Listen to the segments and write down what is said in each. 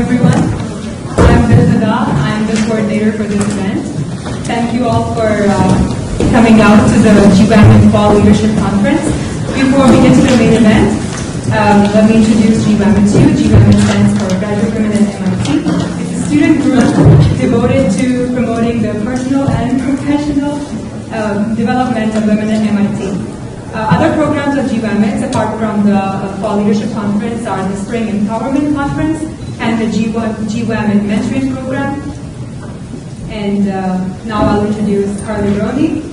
everyone. I'm the coordinator for this event. Thank you all for coming out to the GWAMIT Fall Leadership Conference. Before we get to the main event, let me introduce GWAMIT to you. GWAMIT stands for Graduate Women at MIT. It's a student group devoted to promoting the personal and professional development of women at MIT. Other programs of GWAMIT, apart from the Fall Leadership Conference, are the Spring Empowerment Conference and the GWAMIT Mentoring Program. And now I'll introduce Carley Roney.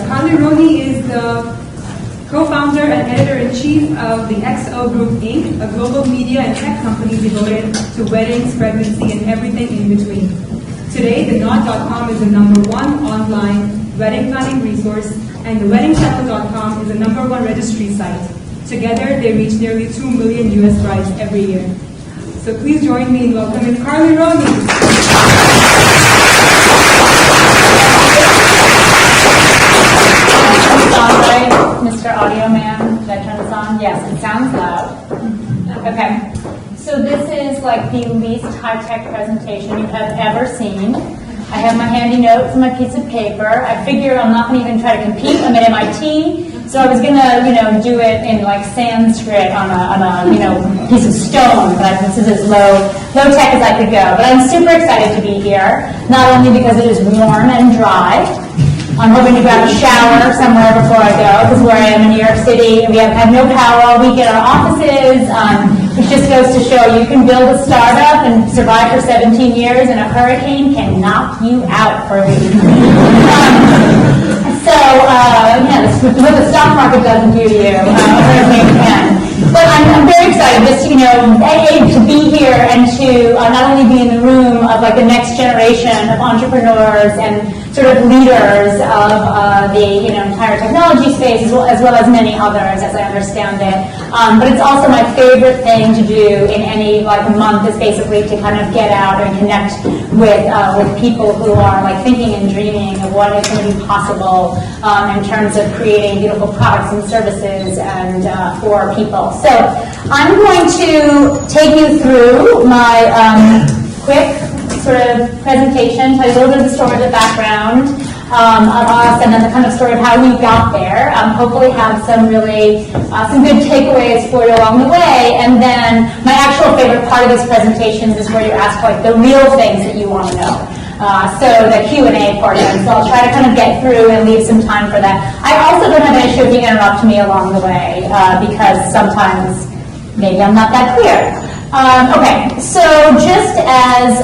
Carley Roney is the co-founder and editor-in-chief of the XO Group, Inc., a global media and tech company devoted to weddings, pregnancy, and everything in between. Today, TheKnot.com is the #1 online wedding planning resource, and the weddingchannel.com is the #1 registry site. Together, they reach nearly 2 million US brides every year. So please join me in welcoming Carley Roney. Right, Mr. Audio Man, did I turn this on? Yes, it sounds loud. Okay, so this is like the least high-tech presentation you have ever seen. I have my handy notes and my piece of paper. I figured I'm not going to even try to compete. I'm at MIT, so I was going to, do it in like Sanskrit on a piece of stone. But this is as low tech as I could go. But I'm super excited to be here, not only because it is warm and dry. I'm hoping to grab a shower somewhere before I go, because where I am in New York City, we have no power all week in our offices. It just goes to show you can build a startup and survive for 17 years, and a hurricane can knock you out for a week. That's what the stock market doesn't do to you. A hurricane can. But I'm very excited just to be here and to not only be in the room of like the next generation of entrepreneurs and sort of leaders of the entire technology space, as well as many others, as I understand it. But it's also my favorite thing to do in any month is basically to kind of get out and connect with people who are thinking and dreaming of what is going to be possible in terms of creating beautiful products and services and for people. So I'm going to take you through my quick sort of presentation, tell you a little bit of the story, the background of us, and then the kind of story of how we got there. Hopefully have some really some good takeaways for you along the way. And then my actual favorite part of these presentations is where you ask the real things that you want to know. So the Q&A portion. So I'll try to kind of get through and leave some time for that. I also don't have an issue if you interrupt me along the way because sometimes maybe I'm not that clear. Okay, so just as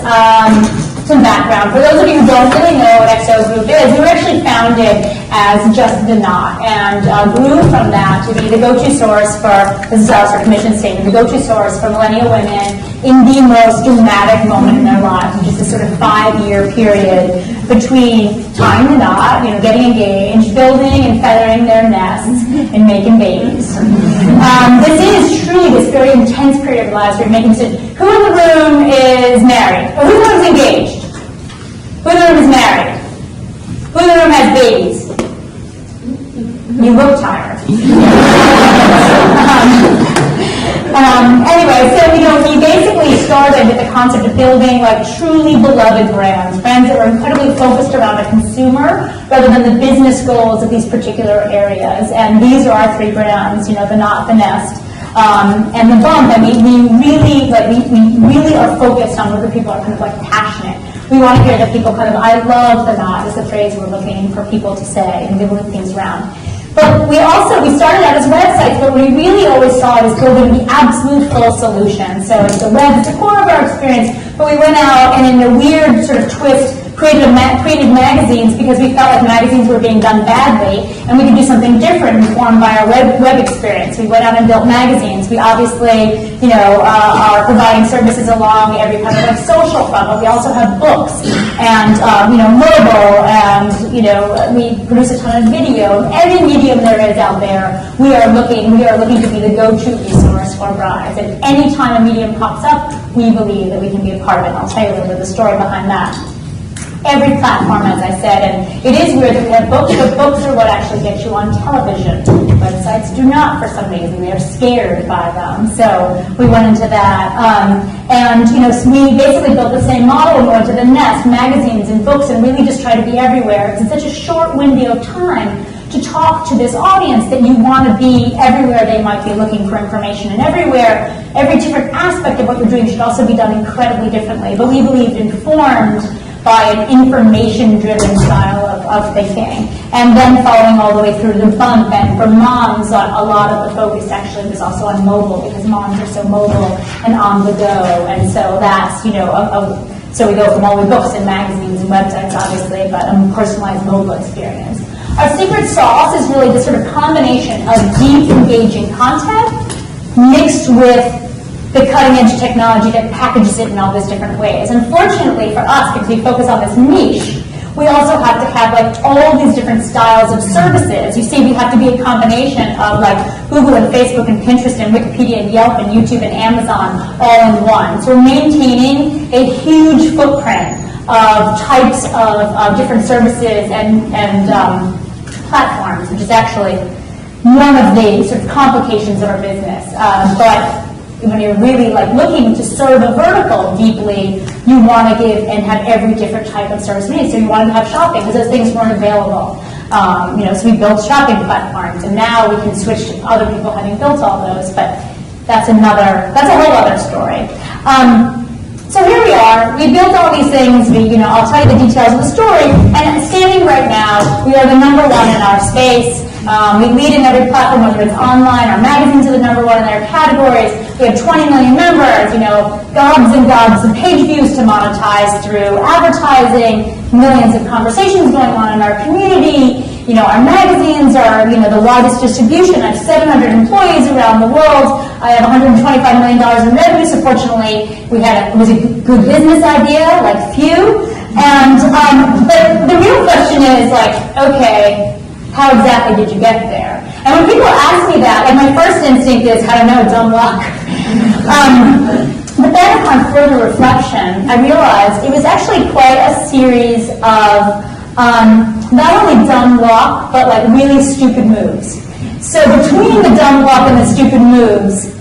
some background, for those of you who don't really know what XO Group is, we were actually founded as just the Knot, and grew from that to be the go-to source for, this is our mission statement, the go-to source for millennial women in the most dramatic moment in their lives, which is this sort of 5-year period between tying the knot, getting engaged, building and feathering their nests, and making babies. This is truly this very intense period of lives where you're making decisions. Who in the room is married? Or who in the room is engaged? Who in the room is married? Who in the room has babies? You look tired. Anyway, so we basically started with the concept of building truly beloved brands that were incredibly focused around a consumer rather than the business goals of these particular areas. And these are our 3 brands, the Knot, the Nest, and the Bump. And we really are focused on whether people are kind of passionate. We want to hear that people I love the Knot is the phrase we're looking for people to say and give things around. But we started out as websites, but we really always saw it as building the absolute full solution. So it's the web, it's the core of our experience, but we went out and in a weird sort of twist created magazines because we felt like magazines were being done badly and we could do something different informed by our web experience. We went out and built magazines. We obviously, are providing services along every kind of social front, but we also have books and, mobile and, we produce a ton of video. Every medium there is out there, we are looking to be the go-to resource for brides. And any time a medium pops up, we believe that we can be a part of it. And I'll tell you a little bit of the story behind that. every platform, as I said, and it is weird that we have books, but books are what actually get you on television. Websites do not, for some reason. They are scared by them. So we went into that. So we basically built the same model. We went to the Nest, magazines, and books, and really just try to be everywhere. It's in such a short window of time to talk to this audience that you want to be everywhere they might be looking for information. And everywhere, every different aspect of what you're doing should also be done incredibly differently. But we believed informed by an information-driven style of thinking. And then following all the way through the bump, and for moms, a lot of the focus actually was also on mobile, because moms are so mobile and on the go. And so that's, so we go from all the books and magazines and websites, obviously, but a personalized mobile experience. Our secret sauce is really this sort of combination of deep, engaging content mixed with the cutting-edge technology that packages it in all these different ways. Unfortunately for us, because we focus on this niche, we also have to have all these different styles of services. You see, we have to be a combination of Google and Facebook and Pinterest and Wikipedia and Yelp and YouTube and Amazon all in one. So we're maintaining a huge footprint of types of different services and platforms, which is actually one of the sort of complications of our business. But when you're really looking to serve a vertical deeply, you want to give and have every different type of service needs. So you wanted to have shopping because those things weren't available. So we built shopping platforms, and now we can switch to other people having built all those. But that's a whole other story. So here we are. We built all these things. I'll tell you the details of the story. And standing right now, we are the number one in our space. We lead in every platform, whether it's online. Our magazines are the number one in their categories. We have 20 million members, gobs and gobs of page views to monetize through advertising, millions of conversations going on in our community. Our magazines are, the widest distribution. I have 700 employees around the world. I have $125 million in revenue. So fortunately, it was a good business idea, few. And, but the real question is okay, how exactly did you get there? And when people ask me that, my first instinct is, I don't know, dumb luck. But then upon further reflection, I realized it was actually quite a series of not only dumb luck, but really stupid moves. So between the dumb luck and the stupid moves,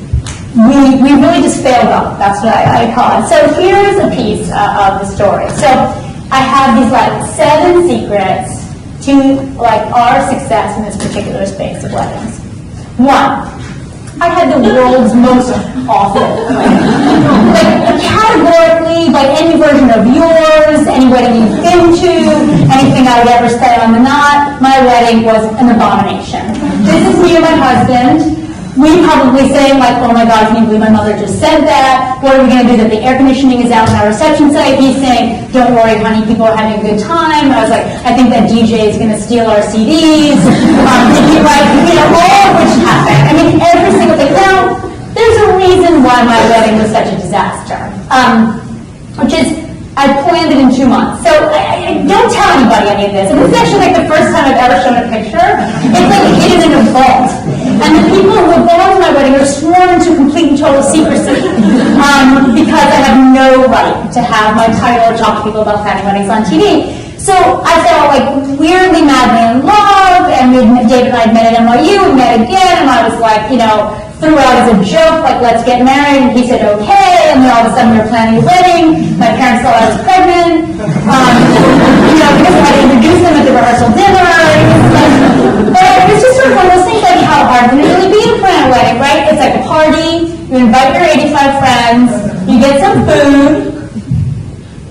we really just failed up. That's what I call it. So here's a piece of the story. So I have these 7 secrets to our success in this particular space of weddings. 1, I had the world's most awful wedding. Categorically, by any version of yours, any wedding you've been to, anything I would ever say on the knot, my wedding was an abomination. This is me and my husband. We probably saying oh my God, can you believe my mother just said that? What are we going to do that the air conditioning is out in our reception site? He's saying, don't worry, honey, people are having a good time. I was I think that DJ is going to steal our CDs. All of which happened. Every single thing. Now, there's a reason why my wedding was such a disaster, which is I planned it in 2 months. So I don't tell anybody any of this. And this is actually the first time I've ever shown a picture. It's hidden in a vault. And the people who have gone to my wedding are sworn to complete and total secrecy because I have no right to have my title or talk to people about planning weddings on TV. So I felt weirdly madly in love, and David and I had met at NYU, we met again, and I was threw out as a joke, let's get married, and he said okay, and then all of a sudden we were planning a wedding. My parents thought I was pregnant, because I had to introduce them at the rehearsal dinner. But it's just sort of one of those things how hard can it really be to plan a wedding, right? It's like a party, you invite your 85 friends, you get some food.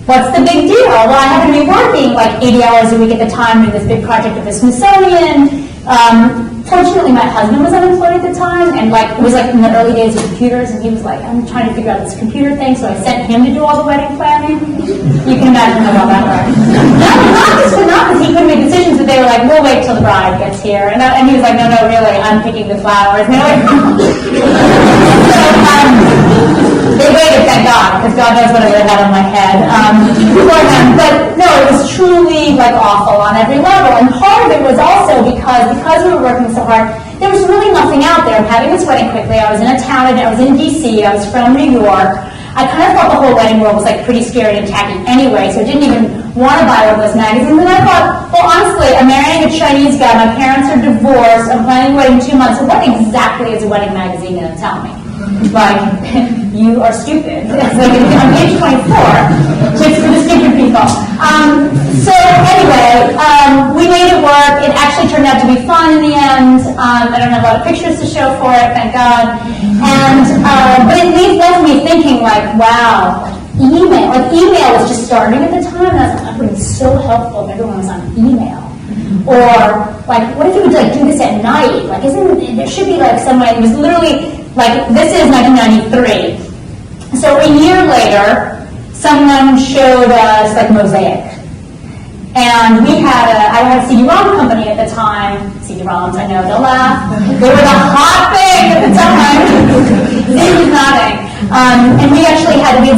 What's the big deal? Well, I happen to be working 80 hours a week at the time doing this big project at the Smithsonian. Fortunately, my husband was unemployed at the time, and it was in the early days of computers, and he was I'm trying to figure out this computer thing, so I sent him to do all the wedding planning. You can imagine how well that worked. Not because he couldn't make decisions, but they were we'll wait till the bride gets here. And he was no, really, I'm picking the flowers. They waited, thank God, because God knows what I would have had on my head before then. But no, it was truly awful on every level. And part of it was also because we were working so hard, there was really nothing out there. I'm having this wedding quickly. I was in a town, I was in DC, I was from New York. I kind of thought the whole wedding world was like pretty scary and tacky anyway, so I didn't even want to buy one of those magazines. And I thought, well, honestly, I'm marrying a Chinese guy, my parents are divorced, I'm planning a wedding in 2 months, so what exactly is a wedding magazine going to tell me? Like, you are stupid. It's like on page 24, tips for the stupid people. So anyway, we made it work. It actually turned out to be fun in the end. I don't have a lot of pictures to show for it, thank God. And but it left me thinking, like, wow, email was just starting at the time, and I was like, that would be so helpful if everyone was on email. Or like, what if you would like do this at night? Like, there should be like some way. It was literally like, this is 1993. So a year later, someone showed us like Mosaic. And I had a CD-ROM company at the time. CD-ROMs, I know, they'll laugh. They were the hot thing at the time. Zane was nodding. And we had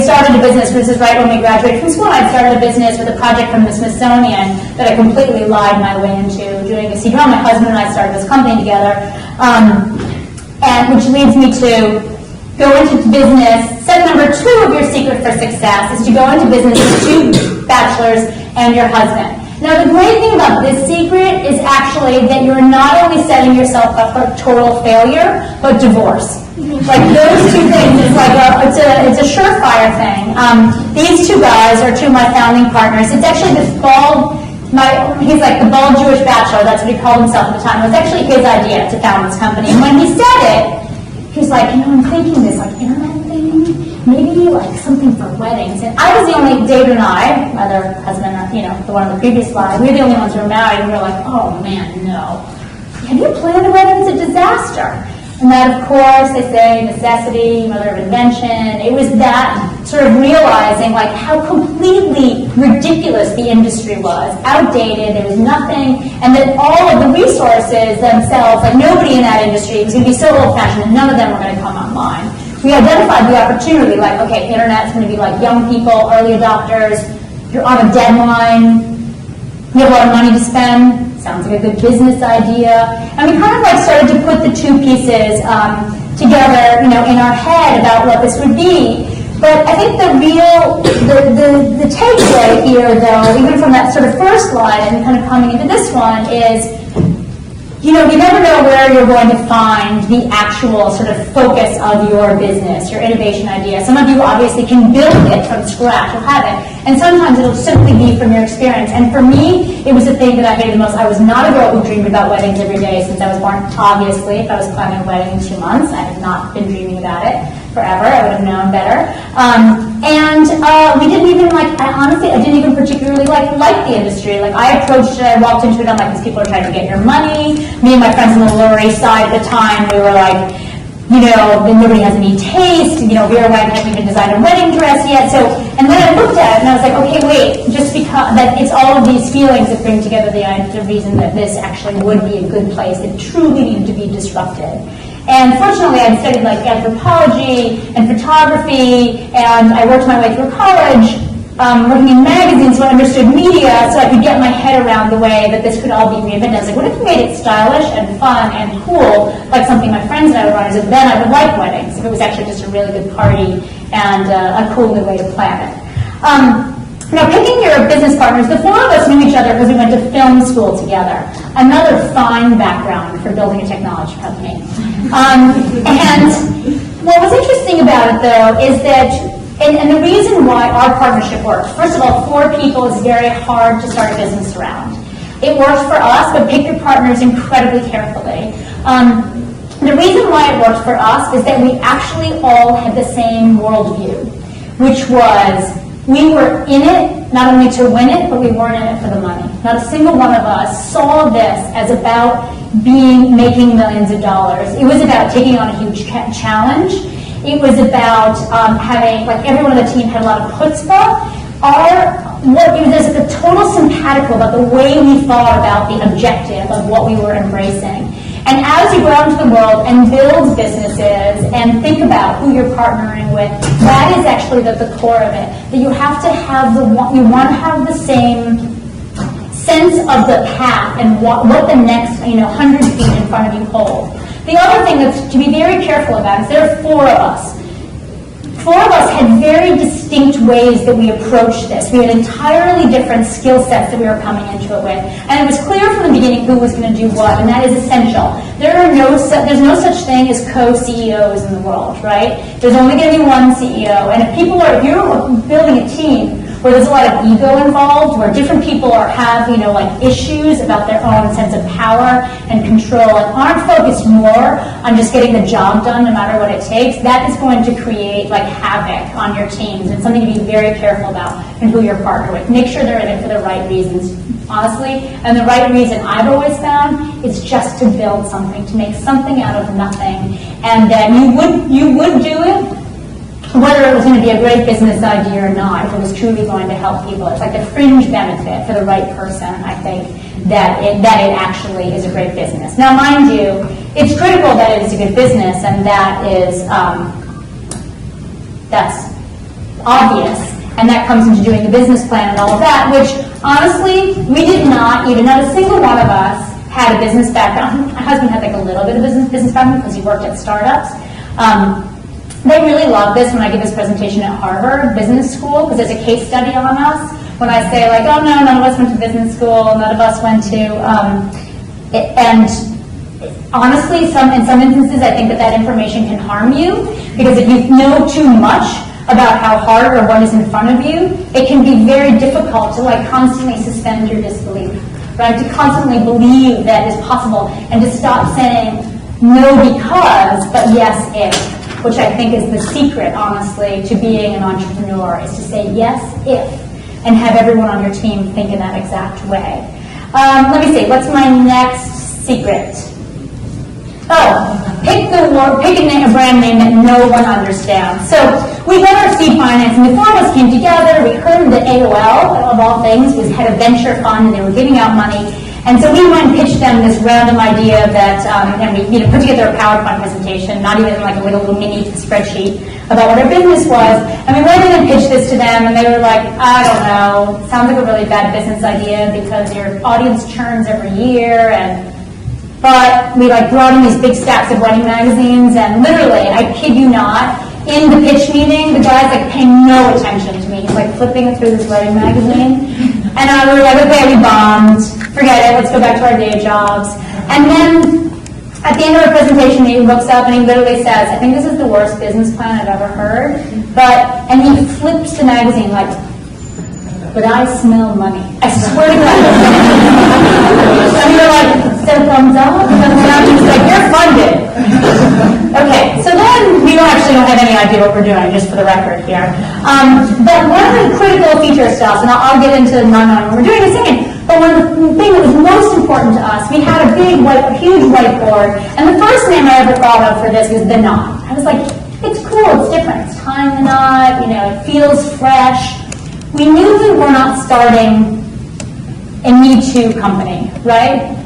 started a business, this is right when we graduated from school, I'd started a business with a project from the Smithsonian that I completely lied my way into doing a CD-ROM. My husband and I started this company together. And which leads me to go into business. Step number 2 of your secret for success is to go into business with 2 bachelors and your husband. Now, the great thing about this secret is actually that you're not only setting yourself up for total failure, but divorce. Like, those 2 things is like it's a surefire thing. These 2 guys are 2 of my founding partners. It's actually this he's like the bald Jewish bachelor, that's what he called himself at the time. It was actually his idea to found this company. And when he said it, he's like, I'm thinking this like internet thing, maybe like something for weddings. And I was the only, David and I, my other husband, the one on the previous slide, we were the only ones who were married, and we were like, oh man, no. Have you planned a wedding? It's a disaster. And that, of course, they say necessity, mother of invention. It was that sort of realizing like how completely ridiculous the industry was, outdated, there was nothing, and that all of the resources themselves, like nobody in that industry was going to be so old-fashioned and none of them were going to come online. We identified the opportunity, like, okay, internet's going to be like young people, early adopters, you're on a deadline, you have a lot of money to spend, sounds like a good business idea. And we kind of like started to put the 2 pieces together, in our head about what this would be. But I think the takeaway here, though, even from that sort of first slide and kind of coming into this one, is you never know where you're going to find the actual sort of focus of your business, your innovation idea. Some of you obviously can build it from scratch, you'll have it, and sometimes it'll simply be from your experience. And for me, it was the thing that I hated the most. I was not a girl who dreamed about weddings every day since I was born. Obviously, if I was planning a wedding in 2 months, I had not been dreaming about it forever. I would have known better. We didn't even I didn't even particularly like the industry. Like, I approached it, I walked into it, I'm like, these people are trying to get your money. Me and my friends on the Lower East Side at the time, we were like, nobody has any taste, Vera Wang hasn't even designed a wedding dress yet. So, and then I looked at it and I was like, okay, wait, just because that it's all of these feelings that bring together the reason that this actually would be a good place, it truly needed to be disrupted. And fortunately, I'd studied like anthropology and photography, and I worked my way through college, working in magazines, so I understood media, so I could get my head around the way that this could all be reinvented. I was like, what if we made it stylish and fun and cool, like something my friends and I would run? Then I would like weddings, if it was actually just a really good party and a cool new way to plan it. Now, picking your business partners, the 4 of us knew each other because we went to film school together. Another fine background for building a technology company. And what was interesting about it, though, is that, and the reason why our partnership worked, first of all, 4 people is very hard to start a business around. It worked for us, but pick your partners incredibly carefully. The reason why it worked for us is that we actually all had the same worldview, which was, we were in it not only to win it, but we weren't in it for the money. Not a single one of us saw this as about making millions of dollars. It was about taking on a huge challenge. It was about having, like, everyone on the team had a lot of chutzpah. There's a total simpatico about the way we thought about the objective of what we were embracing. And as you go out into the world and build businesses and think about who you're partnering with, that is actually the core of it. That you have to have you want to have the same sense of the path and what the next 100 feet in front of you hold. The other thing that's to be very careful about is there are 4 of us. 4 of us had very distinct ways that we approached this. We had entirely different skill sets that we were coming into it with. And it was clear from the beginning who was going to do what, and that is essential. There's no such thing as co-CEOs in the world, right? There's only going to be one CEO. And if you're building a team where there's a lot of ego involved, where different people have, issues about their own sense of power and control, and aren't focused more on just getting the job done no matter what it takes, that is going to create havoc on your teams, and something to be very careful about and who you're partnered with. Make sure they're in it for the right reasons, honestly. And the right reason I've always found is just to build something, to make something out of nothing, and that you would do it whether it was going to be a great business idea or not, if it was truly going to help people. It's like the fringe benefit for the right person, I think, that it actually is a great business. Now, mind you, it's critical that it is a good business, and that's obvious, and that comes into doing the business plan and all of that, which, honestly, we did not, not a single one of us had a business background. My husband had a little bit of business background because he worked at startups. They really love this when I give this presentation at Harvard Business School, because there's a case study on us. When I say, oh, no, none of us went to business school, none of us went to, and honestly, in some instances, I think that information can harm you, because if you know too much about how hard or what is in front of you, it can be very difficult to constantly suspend your disbelief, right? To constantly believe that it's possible, and to stop saying no because, but yes if. Which I think is the secret, honestly, to being an entrepreneur, is to say yes, if, and have everyone on your team think in that exact way. Let me see, what's my next secret? Oh, pick a brand name that no one understands. So we got our seed financing. The 4 of us came together. We heard that AOL, of all things, had a venture fund, and they were giving out money. And so we went and pitched them this random idea that, and we put together a PowerPoint presentation, not even like a little mini spreadsheet about what our business was. And we went in and pitched this to them, and they were like, I don't know, sounds like a really bad business idea because your audience churns every year. But we brought in these big stacks of wedding magazines, and literally, I kid you not, in the pitch meeting, the guy's paying no attention to me. He's flipping through this wedding magazine. And we were okay, we bombed. Forget it, let's go back to our day jobs. And then at the end of our presentation, he looks up and he literally says, I think this is the worst business plan I've ever heard. And he flips the magazine but I smell money. I swear to God. And we were is that a thumbs up? And he's you're funded. Okay, so then we actually don't have any idea what we're doing, just for the record here. But one of the critical feature stuff, and I'll get into what we're doing in a second, but one of the things that was most important to us, we had a huge whiteboard, and the first name I ever thought of for this was The Knot. I was it's cool, it's different, it's tying the knot, it feels fresh. We knew we were not starting a Me Too company, right?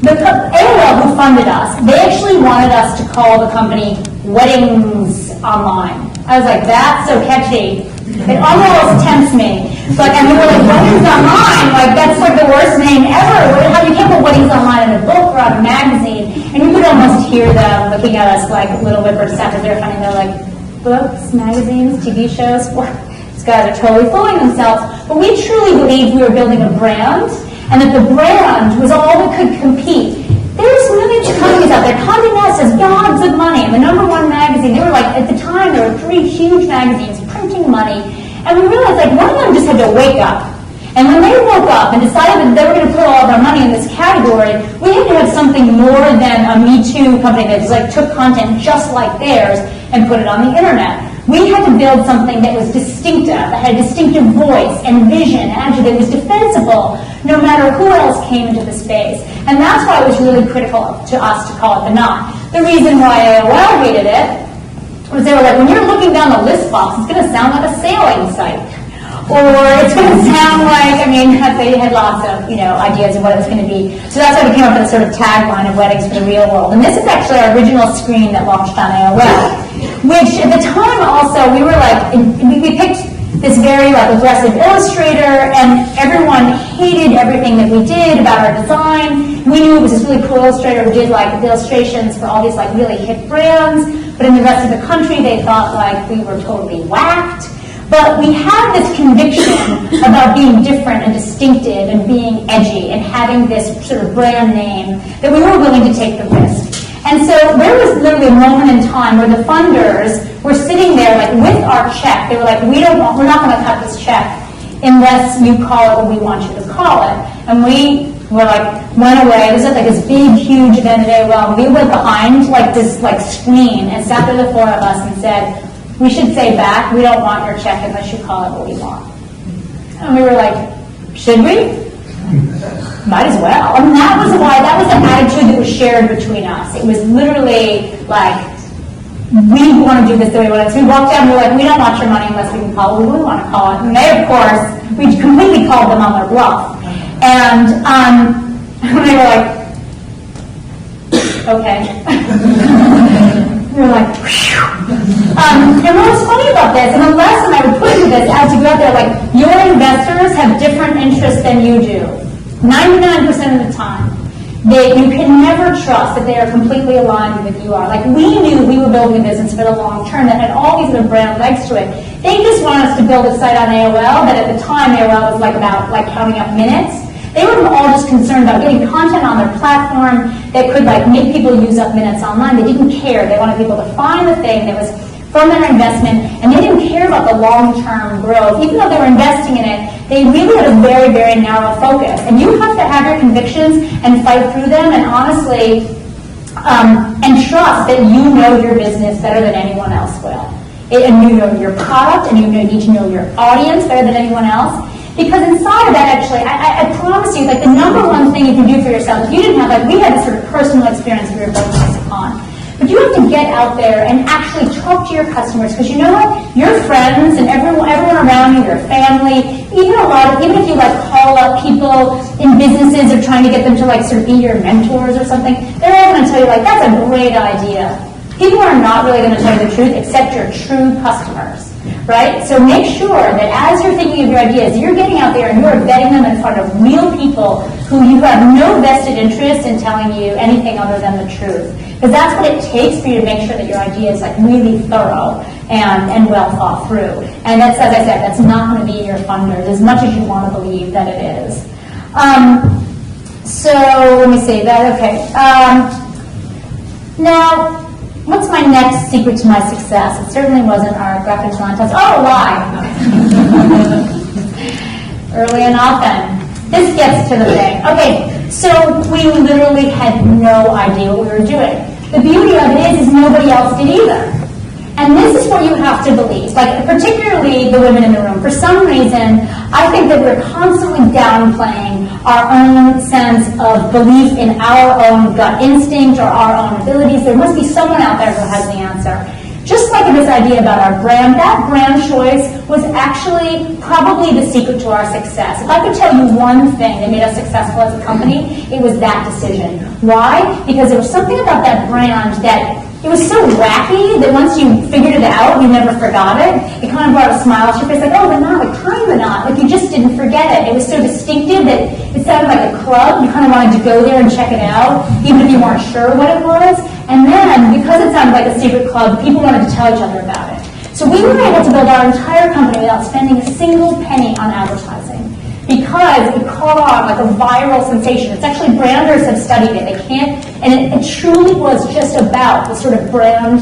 The AOL, who funded us, they actually wanted us to call the company Weddings Online. I was that's so catchy. It almost tempts me. And we were Weddings Online, that's the worst name ever. You can't put Weddings Online in a book or on a magazine. And you could almost hear them looking at us little whippersnappers. They're funny. They're books, magazines, TV shows. These guys are totally fooling themselves. But we truly believed we were building a brand, and that the brand was all that could compete. There's millions of companies out there. Condé Nast has gobs of money. The #1 magazine, they were at the time, there were 3 huge magazines printing money. And we realized one of them just had to wake up. And when they woke up and decided that they were going to put all of their money in this category, we had to have something more than a Me Too company that took content just like theirs and put it on the internet. We had to build something that was distinctive, that had a distinctive voice and vision, and actually that was defensible no matter who else came into the space. And that's why it was really critical to us to call it The Knot. The reason why AOL hated it was they were when you're looking down the list box, it's going to sound like a sailing site. Or it's going to sound they had lots of, ideas of what it was going to be. So that's why we came up with a sort of tagline of Weddings for the Real World. And this is actually our original screen that launched on AOL. Which at the time also, we were we picked this very aggressive illustrator, and everyone hated everything that we did about our design. We knew it was this really cool illustrator who did the illustrations for all these really hip brands. but in the rest of the country, they thought like we were totally whacked. But we had this conviction about being different and distinctive and being edgy and having this sort of brand name that we were willing to take the risk. And so there was literally a moment in time where the funders were sitting there like with our check. They were like, we're not going to cut this check unless you call it what we want you to call it. And we were like, went away. This was like this big, huge event at AOL. We went behind like this like screen and sat there, the four of us, and said, we should say back, we don't want your check unless you call it what we want. And we were like, should we? Might as well. And that was the attitude that was shared between us. It was literally like, we want to do this the way we want it. So we walked down and we were like, we don't want your money unless we can call it what we want to call it. And they, of course, we completely called them on their bluff. And they were like, okay. We were like, whew. And what was funny about this, and the lesson I would put into this as you go out there, like, your investors have different interests than you do. 99% of the time. You can never trust that they are completely aligned with you are. Like, we knew we were building a business for the long term that had all these other brand legs to it. They just wanted us to build a site on AOL, but at the time AOL was like about like counting up minutes. They were all just concerned about getting content on their platform that could like make people use up minutes online. They didn't care. They wanted people to find the thing that was from their investment, and they didn't care about the long-term growth. Even though they were investing in it, they really had a very, very narrow focus. And you have to have your convictions and fight through them, and honestly, and trust that you know your business better than anyone else will. And you know your product, and you need to know your audience better than anyone else. Because inside of that, actually, I promise you, like the number one thing you can do for yourself, if you didn't have, like, we had this sort of personal experience we were both based upon. But you have to get out there and actually talk to your customers, because you know what? Your friends and everyone around you, your family, even if you like call up people in businesses or trying to get them to like sort of be your mentors or something, they're all going to tell you like, that's a great idea. People are not really going to tell you the truth except your true customers. Right? So make sure that as you're thinking of your ideas, you're getting out there and you're vetting them in front of real people who you have no vested interest in telling you anything other than the truth. Because that's what it takes for you to make sure that your idea is like really thorough and well thought through. And that's, as I said, that's not going to be your funders as much as you want to believe that it is. So let me see that. Okay. Now, what's my next secret to my success? It certainly wasn't our graphic design test. Oh, why? Early and often. This gets to the thing. Okay, so we literally had no idea what we were doing. The beauty of it is nobody else did either. And this is what you have to believe, like particularly the women in the room. For some reason, I think that we're constantly downplaying our own sense of belief in our own gut instinct or our own abilities. There must be someone out there who has the answer. Just like in this idea about our brand, that brand choice was actually probably the secret to our success. If I could tell you one thing that made us successful as a company, it was that decision. Why? Because there was something about that brand that it was so wacky that once you figured it out, you never forgot it. It kind of brought a smile to your face, like, oh, the knot, like tying the knot. Like you just didn't forget it. It was so distinctive that it sounded like a club. You kind of wanted to go there and check it out, even if you weren't sure what it was. And then, because it sounded like a secret club, people wanted to tell each other about it. So we were able to build our entire company without spending a single penny on advertising, because it caught on like a viral sensation. It's actually, branders have studied it. They can't, and it truly was just about the sort of brand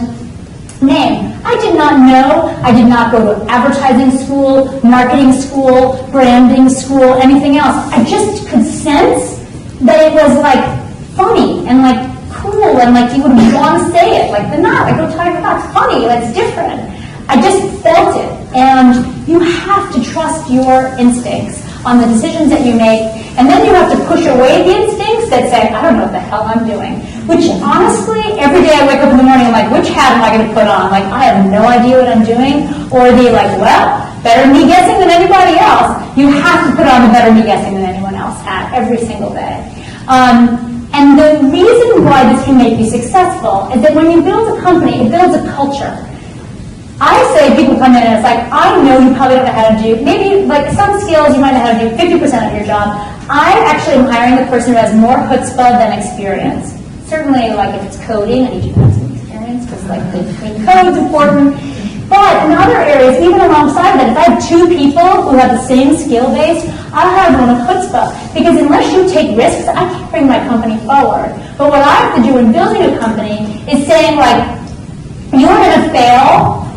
name. I did not know. I did not go to advertising school, marketing school, branding school, anything else. I just could sense that it was like funny and like cool and like you would want to say it, like the knot, like go tie the knot. It's funny, that's different. I just felt it. And you have to trust your instincts on the decisions that you make, and then you have to push away the instincts that say, I don't know what the hell I'm doing. Which honestly, every day I wake up in the morning, I'm like, which hat am I going to put on? Like, I have no idea what I'm doing. Or the like, well, better me guessing than anybody else. You have to put on the better me guessing than anyone else hat every single day. And the reason why this can make you successful is that when you build a company, it builds a culture. I say people come in and it's like, I know you probably don't know how to do, maybe like some skills you might know how to do 50% of your job. I actually am hiring the person who has more chutzpah than experience. Certainly, like if it's coding, I need you to have some experience. because like the clean code's important. But in other areas, even alongside that, if I have two people who have the same skill base, I'll have one of chutzpah. Because unless you take risks, I can't bring my company forward. But what I have to do in building a company is saying, like, you're going to fail.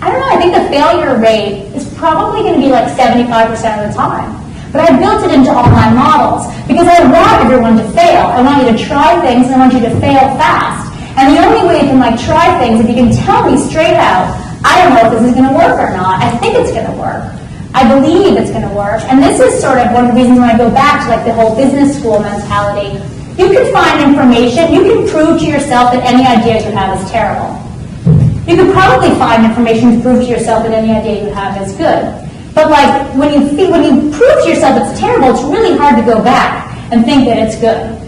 I don't know, I think the failure rate is probably going to be like 75% of the time. But I built it into all my models because I want everyone to fail. I want you to try things and I want you to fail fast. And the only way you can like try things, if you can tell me straight out, I don't know if this is going to work or not. I think it's going to work. I believe it's going to work. And this is sort of one of the reasons when I go back to like the whole business school mentality. You can find information. You can prove to yourself that any idea you have is terrible. You could probably find information to prove to yourself that any idea you have is good. But like when you prove to yourself it's terrible, it's really hard to go back and think that it's good.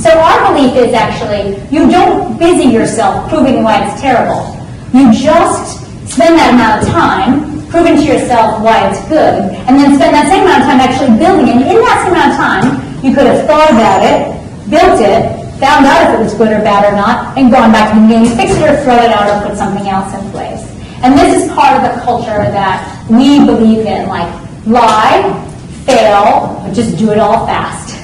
So our belief is actually, you don't busy yourself proving why it's terrible. You just spend that amount of time proving to yourself why it's good, and then spend that same amount of time actually building it. And in that same amount of time, you could have thought about it, built it, found out if it was good or bad or not, and gone back to the beginning, fix it or throw it out or put something else in place. And this is part of the culture that we believe in, like lie, fail, but just do it all fast.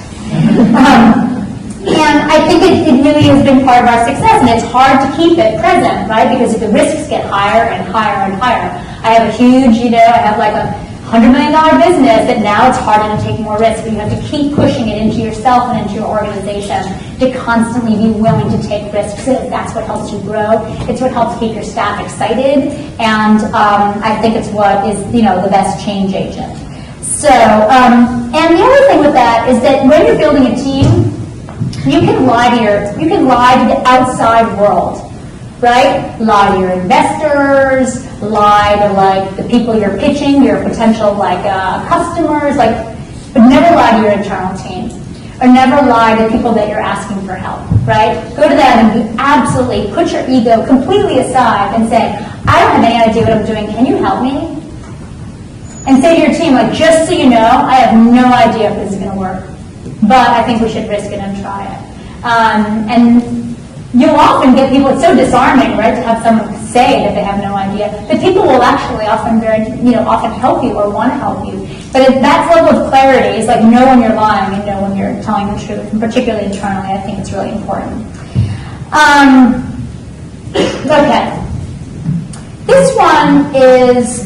And I think it really has been part of our success, and it's hard to keep it present, right? Because the risks get higher and higher and higher. I have a huge, I have like a $100 million business that now it's harder to take more risks, but you have to keep pushing it into yourself and into your organization to constantly be willing to take risks. That's what helps you grow. It's what helps keep your staff excited, and I think it's what is, the best change agent. So, and the other thing with that is that when you're building a team, you can lie to the outside world, right? Lie to your investors, lie to like the people you're pitching, your potential customers, but never lie to your internal team, or never lie to people that you're asking for help, right? Go to them and be absolutely put your ego completely aside and say, I don't have any idea what I'm doing. Can you help me? And say to your team, like, just so you know, I have no idea if this is going to work, but I think we should risk it and try it. And you'll often get people, it's so disarming, right, to have someone say that they have no idea. But people will actually often often help you or want to help you. But that level of clarity is like know when you're lying and know when you're telling the truth, and particularly internally, I think it's really important. Okay. This one is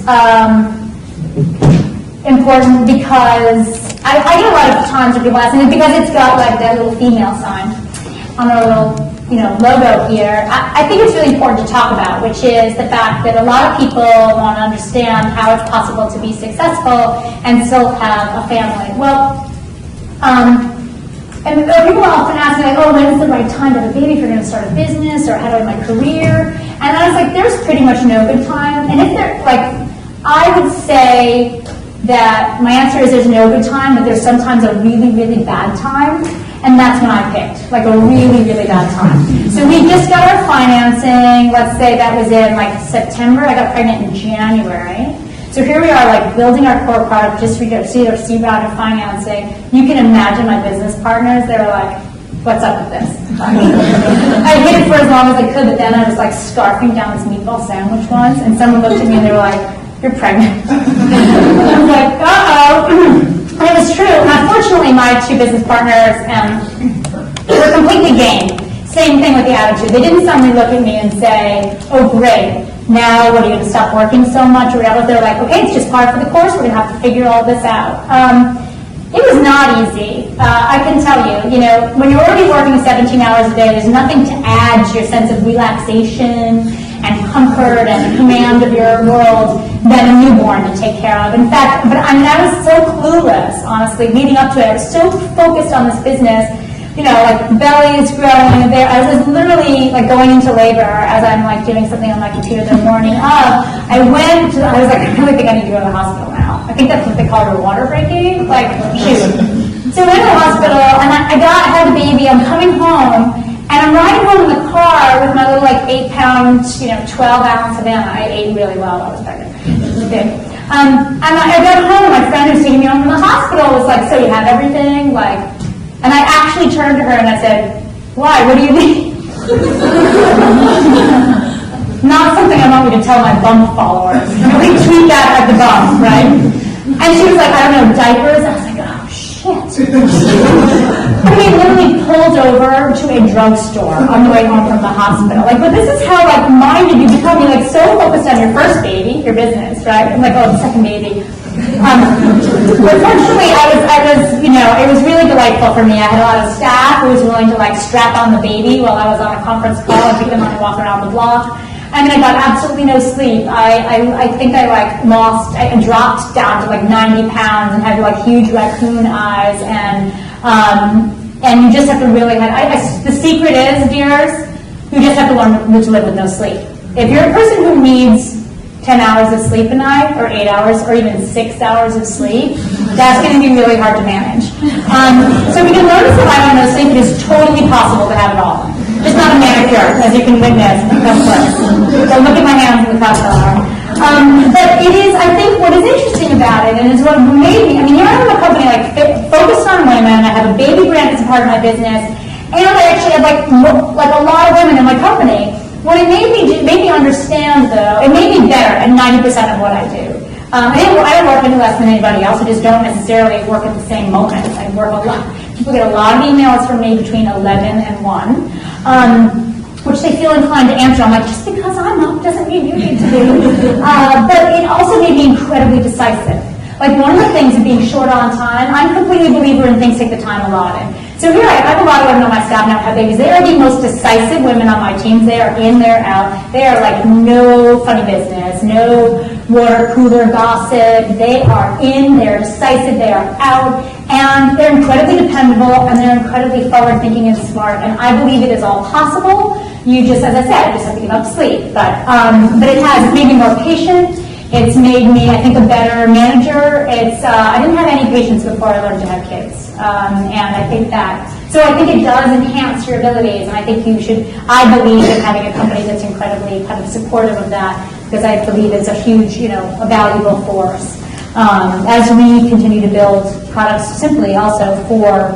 important because I get a lot of times when people ask me, because it's got like that little female sign on our little logo here. I think it's really important to talk about, which is the fact that a lot of people want to understand how it's possible to be successful and still have a family. Well, and people often ask me, like, oh, when is the right time to have a baby if you're going to start a business, or how do I have my career? And I was like, there's pretty much no good time. And if there, I would say that my answer is there's no good time, but there's sometimes a really, really bad time. And that's when I picked, like a really, really bad time. So we just got our financing. Let's say that was in September. I got pregnant in January. So here we are, building our core product, just received our seed round of financing. You can imagine my business partners. They were like, what's up with this? I hid it for as long as I could, but then I was scarfing down this meatball sandwich once, and someone looked at me and they were like, you're pregnant. I was like, uh-oh. And it was true. And unfortunately, my two business partners were completely game. Same thing with the attitude. They didn't suddenly look at me and say, oh, great, now what, are you going to stop working so much or whatever? They're like, okay, it's just par for the course. We're going to have to figure all this out. It was not easy. I can tell you, when you're already working 17 hours a day, there's nothing to add to your sense of relaxation and comfort and command of your world than a newborn to take care of. In fact, I was so clueless, honestly, leading up to it. I was so focused on this business, the belly is growing. I was literally going into labor as I'm doing something on my computer the morning of. I was like, I really think I need to go to the hospital now. I think that's what they call it, water breaking. Shoot. So I went to the hospital, and I had the baby. I'm coming home. And I'm riding home in the car with my little 8-pound, 12-ounce Havana. I ate really well. I was pregnant. It was big. And I got home. My friend who's taking me home from the hospital was like, "So you have everything?" And I actually turned to her and I said, "Why? What do you need?" Not something I want you to tell my bump followers. Really tweet that at the bump, right? And she was like, I don't know, diapers? I was like, oh, shit. I mean, literally pulled over to a drugstore on the way home from the hospital. Like, but this is how, like, minded you become. You're, like, so focused on your first baby, your business, right? I'm like, oh, the second baby. But fortunately, I was, you know, it was really delightful for me. I had a lot of staff who was willing to, like, strap on the baby while I was on a conference call and take them on a walk around the block. I mean, I got absolutely no sleep. I think I dropped down to like 90 pounds and had like huge raccoon eyes, and you just have to really the secret is, dears, you just have to learn to live with no sleep. If you're a person who needs 10 hours of sleep a night, or 8 hours, or even 6 hours of sleep, that's going to be really hard to manage. So we can learn to survive on no sleep. It is totally possible to have it all. Just not a manicure, as you can witness. Don't look at my hands in the customer. But it is, I think, what is interesting about it, and is what made me, I mean, here I am a company like focused on women. I have a baby brand as a part of my business, and I actually have like a lot of women in my company. What it made me understand, though, it made me better at 90% of what I do. I don't work any less than anybody else. I just don't necessarily work at the same moment. I work a lot. People get a lot of emails from me between 11 and 1, which they feel inclined to answer. I'm like, just because I'm up doesn't mean you need to be. But it also made me incredibly decisive. Like, one of the things of being short on time, I'm completely a believer in things take the time allotted. So here I have a lot of women on my staff now who have babies. They are the most decisive women on my teams. They are in, they're out. They are like no funny business, no water cooler gossip. They are in, they're decisive, they are out, and they're incredibly dependable, and they're incredibly forward-thinking and smart. And I believe it is all possible. You just, as I said, just have to give up sleep. But it has made me more patient. It's made me, I think, a better manager. I didn't have any patience before I learned to have kids. And I think so I think it does enhance your abilities, and I think I believe in having a company that's incredibly kind of supportive of that, because I believe it's a huge, a valuable force. As we continue to build products simply also for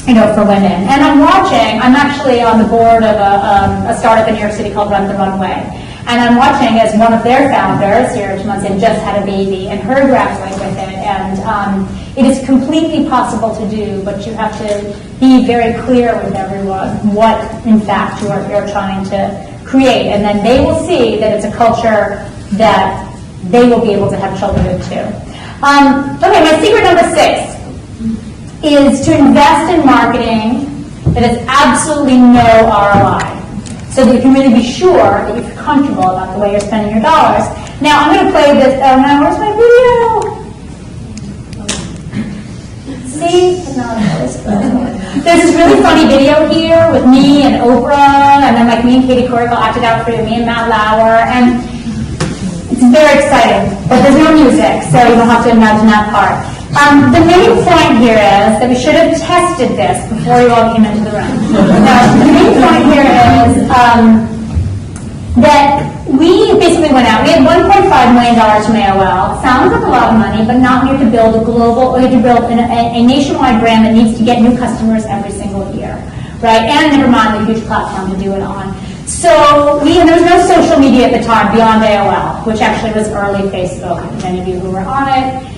women. And I'm actually on the board of a startup in New York City called Run the Runway. And I'm watching as one of their founders, here 2 months in, just had a baby, and her grappling with it. And it is completely possible to do, but you have to be very clear with everyone what, in fact, you're trying to create. And then they will see that it's a culture that they will be able to have children with too. Okay, my secret number 6 is to invest in marketing that has absolutely no ROI, so that you can really be sure that you're comfortable about the way you're spending your dollars. Now, I'm going to play this. Oh, no, where's my video? See? There's this really funny video here with me and Oprah, and then like me and Katie Couric acted out for me and Matt Lauer, and it's very exciting, but there's no music, so you don't have to imagine that part. The main point here is that we should have tested this before you all came into the room. Now, the main point here is that we basically went out. We had $1.5 million from AOL. Sounds like a lot of money, but not when you have to build a nationwide brand that needs to get new customers every single year, right? And never mind the huge platform to do it on. So there was no social media at the time beyond AOL, which actually was early Facebook. Many of you who were on it.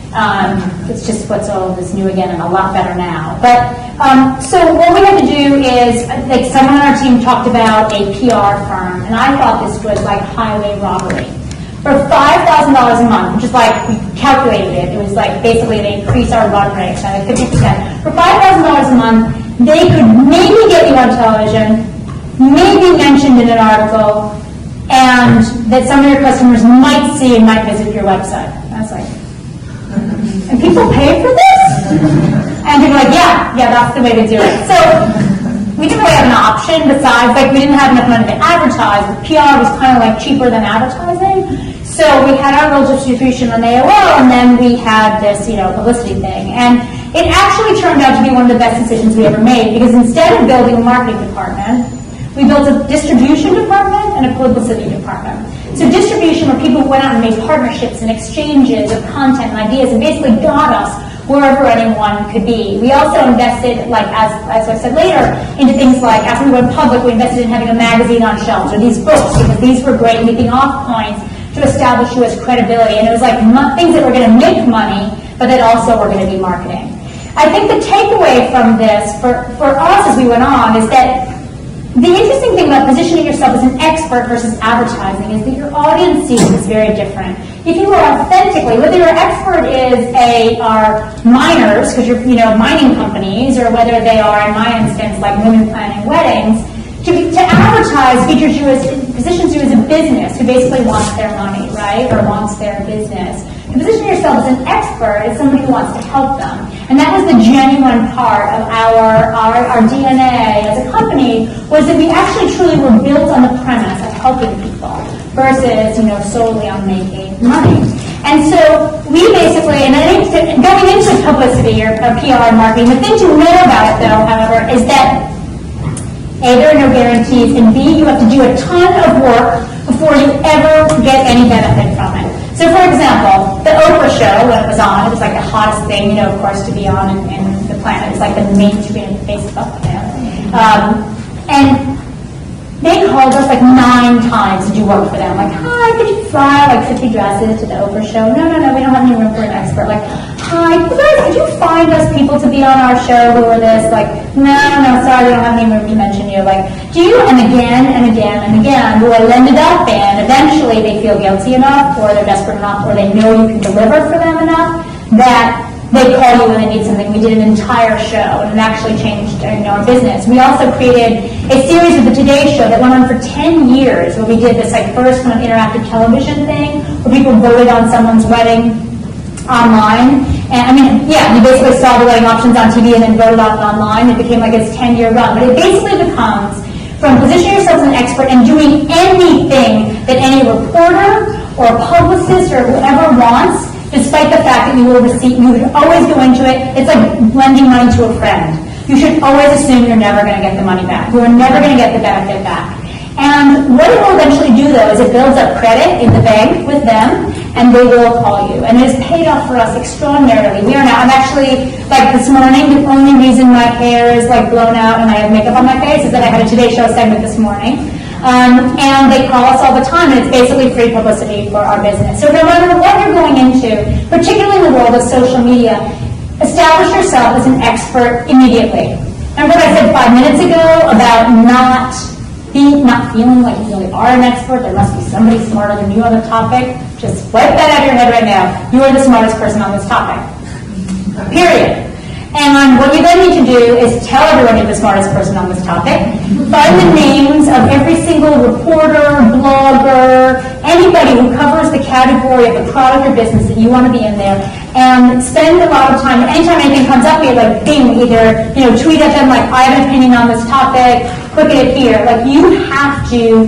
It's just what's old is new again and a lot better now. But so what we had to do is, like, someone on our team talked about a PR firm, and I thought this was like highway robbery. For $5,000 a month, which is like, we calculated it, it was like basically they increase our run rate by like 50%. For $5,000 a month, they could maybe get you on television, maybe mentioned in an article, and that some of your customers might see and might visit your website. That's like, and people pay for this? And people are like, yeah, that's the way to do it. So we didn't really have an option besides, like, we didn't have enough money to advertise. The PR was kind of like cheaper than advertising. So we had our little distribution on AOL, and then we had this, publicity thing. And it actually turned out to be one of the best decisions we ever made, because instead of building a marketing department, we built a distribution department and a publicity department. So distribution, where people went out and made partnerships and exchanges of content and ideas and basically got us wherever anyone could be. We also invested, like as I said later, into things like, after we went public, we invested in having a magazine on shelves, or these books, because these were great leaping off points to establish you as credibility. And it was like things that were going to make money, but that also were going to be marketing. I think the takeaway from this, for us as we went on, is that the interesting thing about positioning yourself as an expert versus advertising is that your audience sees is very different. If you are authentically, whether your expert are miners, because you're mining companies, or whether they are, in my instance, like women planning weddings, to advertise positions you as a business who basically wants their money, right, or wants their business. To position yourself as an expert is somebody who wants to help them. And that was the genuine part of our DNA as a company, was that we actually truly were built on the premise of helping people versus, solely on making money. And so we basically, and I think going into publicity or PR and marketing, the thing to know about it though, however, is that A, there are no guarantees, and B, you have to do a ton of work before you ever get any benefit from it. So, for example, the Oprah show, when it was on, it was like the hottest thing, of course, to be on in the planet. It was like the mainstream of Facebook. And they called us like 9 times to do work for them. Like, hi, could you fly like 50 dresses to the Oprah show? No, we don't have any room for an expert. Like, hi, could you find us people to be on our show who are this? Like, no, sorry, we don't have any room to mention you. Like, do you? And again, and again, and again, who will end up in, eventually they feel guilty enough, or they're desperate enough, or they know you can deliver for them enough, that they call you when they need something. We did an entire show, and it actually changed our business. We also created a series of the Today Show that went on for 10 years, where we did this first kind of interactive television thing, where people voted on someone's wedding online. And you basically saw the wedding options on TV and then voted on it online. It became like its 10-year run. But it basically becomes, from positioning yourself as an expert and doing anything that any reporter or publicist or whoever wants, despite the fact that you would always go into it. It's like lending money to a friend. You should always assume you're never going to get the money back. You are never going to get the benefit back. And what it will eventually do, though, is it builds up credit in the bank with them, and they will call you. And it has paid off for us extraordinarily. I'm actually, like this morning, the only reason my hair is like blown out and I have makeup on my face is that I had a Today Show segment this morning. And they call us all the time, and it's basically free publicity for our business. So no matter what you're going into, particularly in the world of social media, establish yourself as an expert immediately. Remember what I said 5 minutes ago about not feeling like you really are an expert? There must be somebody smarter than you on the topic. Just wipe that out of your head right now. You are the smartest person on this topic. Period. And what you then need to do is tell everyone you're the smartest person on this topic. Find the names of every single reporter, blogger, anybody who covers the category of the product or business that you want to be in there, and spend a lot of time. Anytime anything comes up, you like bing, either tweet at them like, I have an opinion on this topic, click it here. Like, you have to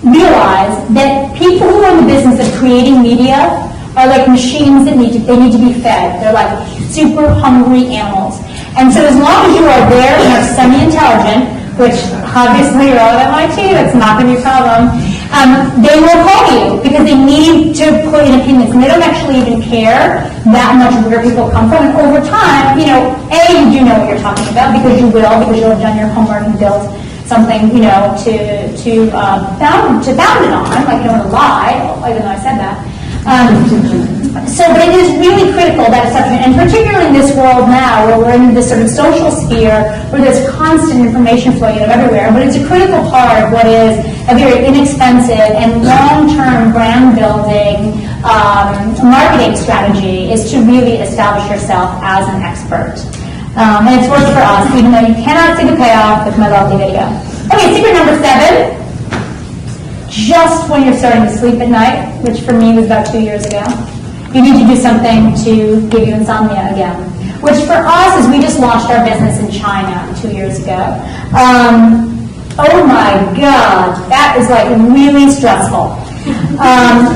realize that people who are in the business of creating media are like machines that need to be fed. They're like super hungry animals. And so as long as you are there and are semi-intelligent, which obviously you're all at MIT, that's not going to be a problem, they will call you because they need to put in opinions. And they don't actually even care that much where people come from. And over time, you do know what you're talking about because you'll have done your homework and built something, to found it on. Like, you don't want to lie, even though I said that. But it is really critical, that assessment, and particularly in this world now, where we're in this sort of social sphere, where there's constant information flowing everywhere, but it's a critical part of what is a very inexpensive and long-term brand-building marketing strategy, is to really establish yourself as an expert. And it's worked for us, even though you cannot see the payoff with my lovely video. Okay, secret number 7. Just when you're starting to sleep at night, which for me was about 2 years ago, you need to do something to give you insomnia again. Which for us is we just launched our business in China 2 years ago. Oh my God, that is like really stressful.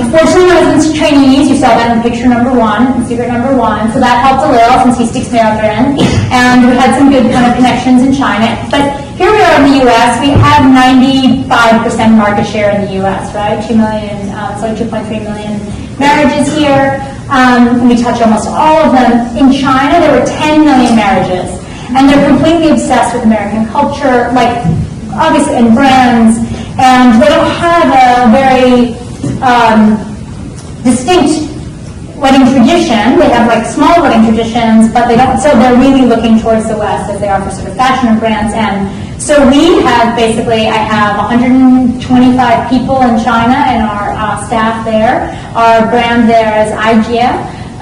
Fortunately, my husband's Chinese. You saw that in picture number 1, secret number 1. So that helped a little since he speaks Mandarin. And we had some good kind of connections in China. But here we are in the U.S. We have 95% market share in the U.S., right? 2 million, so 2.3 million marriages here. We touch almost all of them. In China, there were 10 million marriages, and they're completely obsessed with American culture, like obviously, and brands, and they don't have a very distinct wedding tradition. They have like small wedding traditions, but they don't. So they're really looking towards the West as they are for sort of fashion and brands. And so we have basically, I have 125 people in China and our staff there. Our brand there is IGA.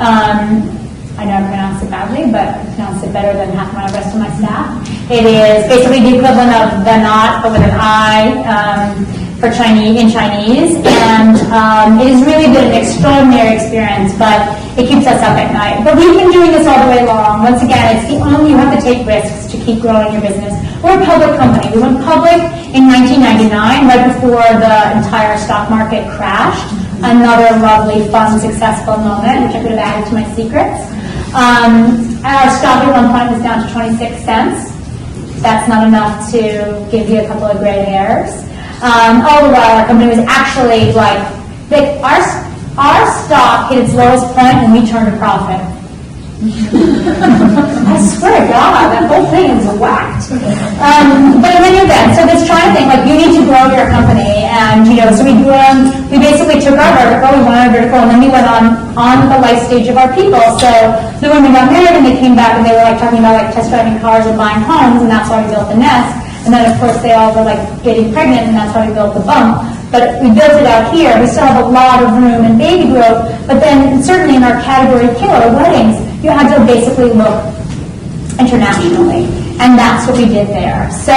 I know I pronounced it badly, but I pronounced it better than half my rest of my staff. It is basically the equivalent of the knot, but with an I. For Chinese, in Chinese, and it has really been an extraordinary experience, but it keeps us up at night. But we've been doing this all the way along. Once again, it's the only, you have to take risks to keep growing your business. We're a public company. We went public in 1999, right before the entire stock market crashed. Another lovely, fun, successful moment, which I could have added to my secrets. Our stock at one point was down to 26 cents. That's not enough to give you a couple of gray hairs. All the while, our company was actually like our stock hit its lowest point when we turned a profit. I swear to God, that whole thing is whacked. But in any event, so this trying thing, like you need to grow your company, and so we basically took our vertical, we went on our vertical, and then we went on the life stage of our people. So the women got married, and they came back, and they were like talking about like test driving cars and buying homes, and that's why we built the nest. And then, of course, they all were like getting pregnant, and that's why we built the bump. But we built it out here. We still have a lot of room and baby growth. But then, certainly in our category killer, weddings, you had to basically look internationally. And that's what we did there. So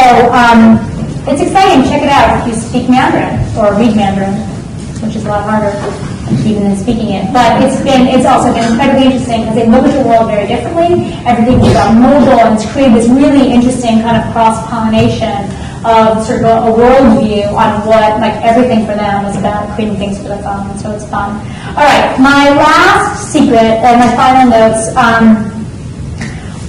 it's exciting. Check it out if you speak Mandarin or read Mandarin, which is a lot harder even than speaking it. But it's also been incredibly interesting because they look at the world very differently. Everything is on mobile, and it's created this really interesting kind of cross-pollination of sort of a worldview on what, like, everything for them was about creating things for the phone, and so it's fun. All right, my last secret, and my final notes,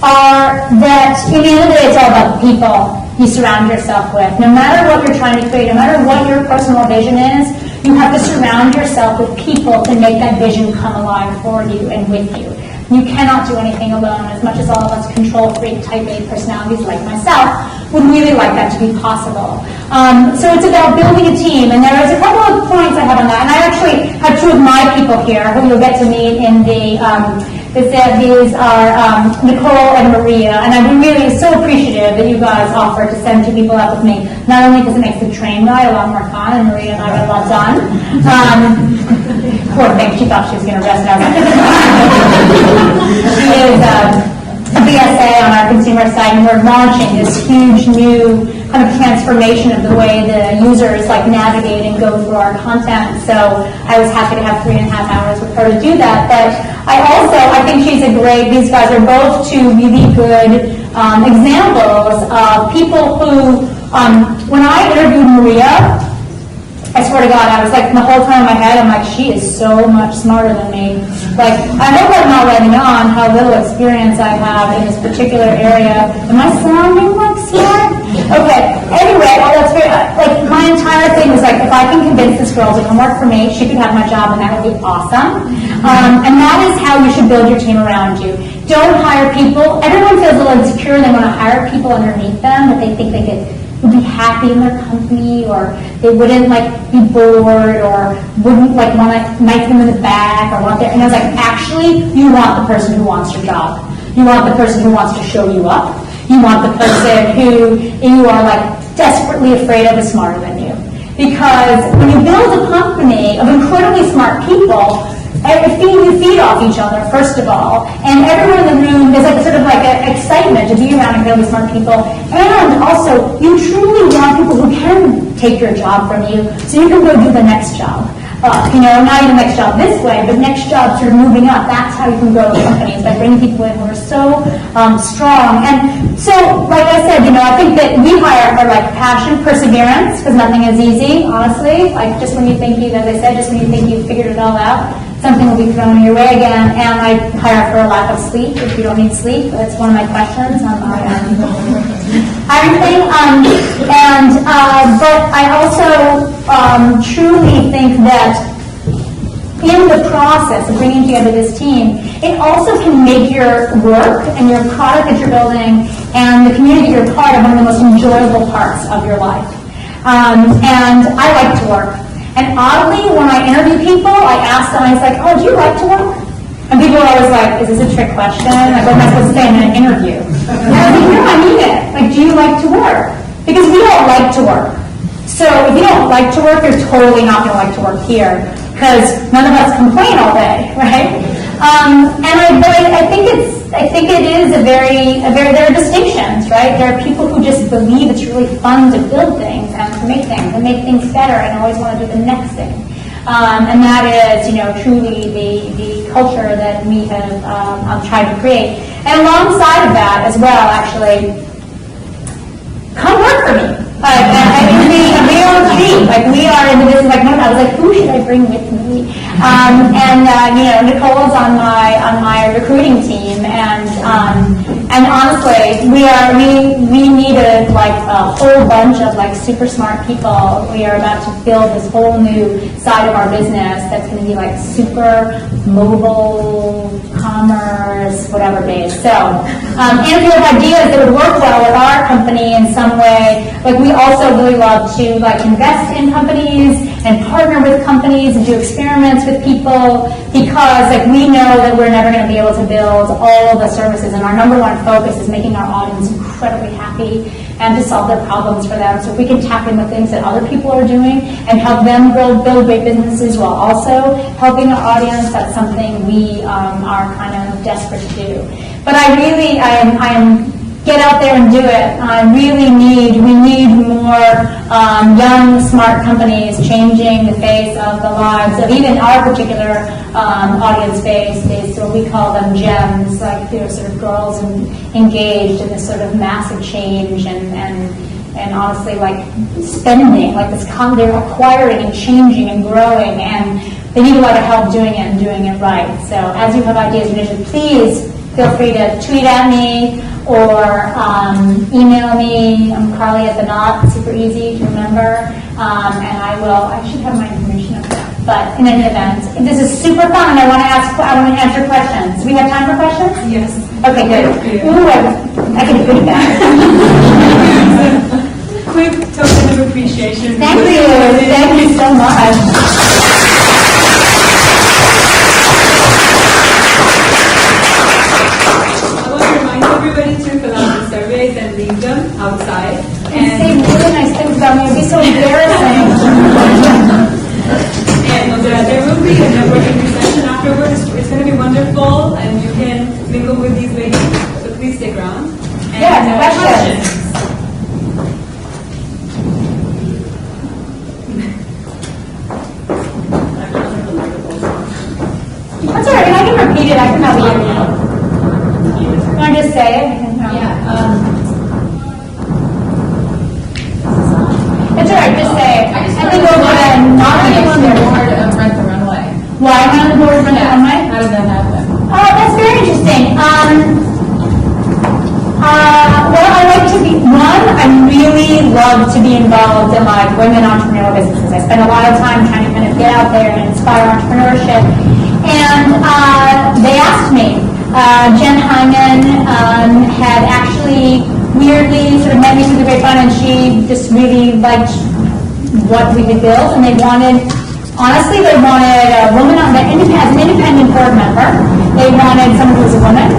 are that in the end of the day, it's all about the people you surround yourself with. No matter what you're trying to create, no matter what your personal vision is, you have to surround yourself with people to make that vision come alive for you and with you. You cannot do anything alone, as much as all of us control freak type A personalities like myself would really like that to be possible. So it's about building a team, and there is a couple of points I have on that, and I actually have two of my people here who you'll get to meet in the these are Nicole and Maria, and I've been really so appreciative that you guys offered to send two people out with me, not only because it makes the train ride a lot more fun, and Maria and I got a lot done. Poor thing, she thought she was going to rest out. She is a BSA on our consumer side, and we're launching this huge new kind of transformation of the way the users like navigate and go through our content. So I was happy to have 3.5 hours with her to do that. But I think these guys are both two really good examples of people who, when I interviewed Maria, I swear to God, I was like, the whole time in my head, I'm like, she is so much smarter than me. Like, I hope I'm not letting on how little experience I have in this particular area. Am I sounding like smart? Okay, anyway, that's very, like, my entire thing was like, if I can convince this girl to come work for me, she could have my job, and that would be awesome. And that is how you should build your team around you. Don't hire people. Everyone feels a little insecure, and they want to hire people underneath them, but they think they would be happy in their company, or they wouldn't like be bored, or wouldn't like want to knife them in the back, or want their, and I was like, actually, you want the person who wants your job. You want the person who wants to show you up. You want the person who you are like desperately afraid of is smarter than you. Because when you build a company of incredibly smart people, you feed off each other, first of all, and everyone in the room, there's like sort of like an excitement to be around incredibly smart people, and also you truly want people who can take your job from you, so you can go do the next job. Not even next job this way, but next job sort of moving up. That's how you can grow companies, by bringing people in who are so strong. And so, like I said, I think that we hire for like passion, perseverance, because nothing is easy, honestly. Like just when you think as I said, just when you think you've figured it all out, something will be thrown your way again. And I hire for a lack of sleep. If you don't need sleep, that's one of my questions on my hiring thing. But I also truly think that in the process of bringing together this team, it also can make your work and your product that you're building and the community you're part of one of the most enjoyable parts of your life. And I like to work. And oddly, when I interview people, I ask them, I was like, oh, do you like to work? And people are always like, is this a trick question? Like, what am I supposed to say in an interview? And I was like, no, I mean it. Like, do you like to work? Because we all like to work. So if you don't like to work, you're totally not going to like to work here, because none of us complain all day, right? I think it is there are distinctions, right? There are people who just believe it's really fun to build things and to make things better, and always want to do the next thing. And that is, truly the culture that we have tried to create. And alongside of that as well, actually, come work for me. We are cheap. Like, we are in the business. Like, I was like, who should I bring with me? Nicole's on my recruiting team, and honestly, we needed like a whole bunch of like super smart people. We are about to build this whole new side of our business that's going to be like super mobile commerce, whatever based. So, and if you have ideas that would work well with our company in some way, like, we also really love to like invest in companies and partner with companies and do experiments with people, because like we know that we're never going to be able to build all of the services, and our number one focus is making our audience incredibly happy and to solve their problems for them. So if we can tap in with things that other people are doing and help them build great businesses while also helping our audience, that's something we are kind of desperate to do. But I am get out there and do it. We need more young, smart companies changing the face of the lives of even our particular audience base. Is what we call them gems, like sort of girls engaged in this sort of massive change and honestly like spending, like this they're acquiring and changing and growing, and they need a lot of help doing it and doing it right. So as you have ideas and visions, please feel free to tweet at me or email me. I'm Carley at TheKnot, super easy to remember, and I should have my information up there. But in any event, this is super fun, and I want to answer questions. Do we have time for questions? Yes. Okay, good. Ooh, I can put it back. Quick token of appreciation. Thank you so much. Everybody to fill out the surveys and leave them outside. And say really nice things about me. It would be so embarrassing. And there will be a networking session afterwards. It's going to be wonderful, and you can mingle with these ladies. So please stick around. And questions. That's all right. I can repeat it. I can help you. Can I just say it? It's all right, just say it. I think we'll go ahead and not be on the board of Rent the Runway. Why am I on the board of Rent the Runway? How did that happen? That's very interesting. Well, I like to be, I really love to be involved in like women entrepreneurial businesses. I spend a lot of time trying to kind of get out there and inspire entrepreneurship. And they asked me, Jen Hyman had actually weirdly sort of met me through the grapevine, and she just really liked what we had built, and they wanted a woman as an independent board member. They wanted someone who was a woman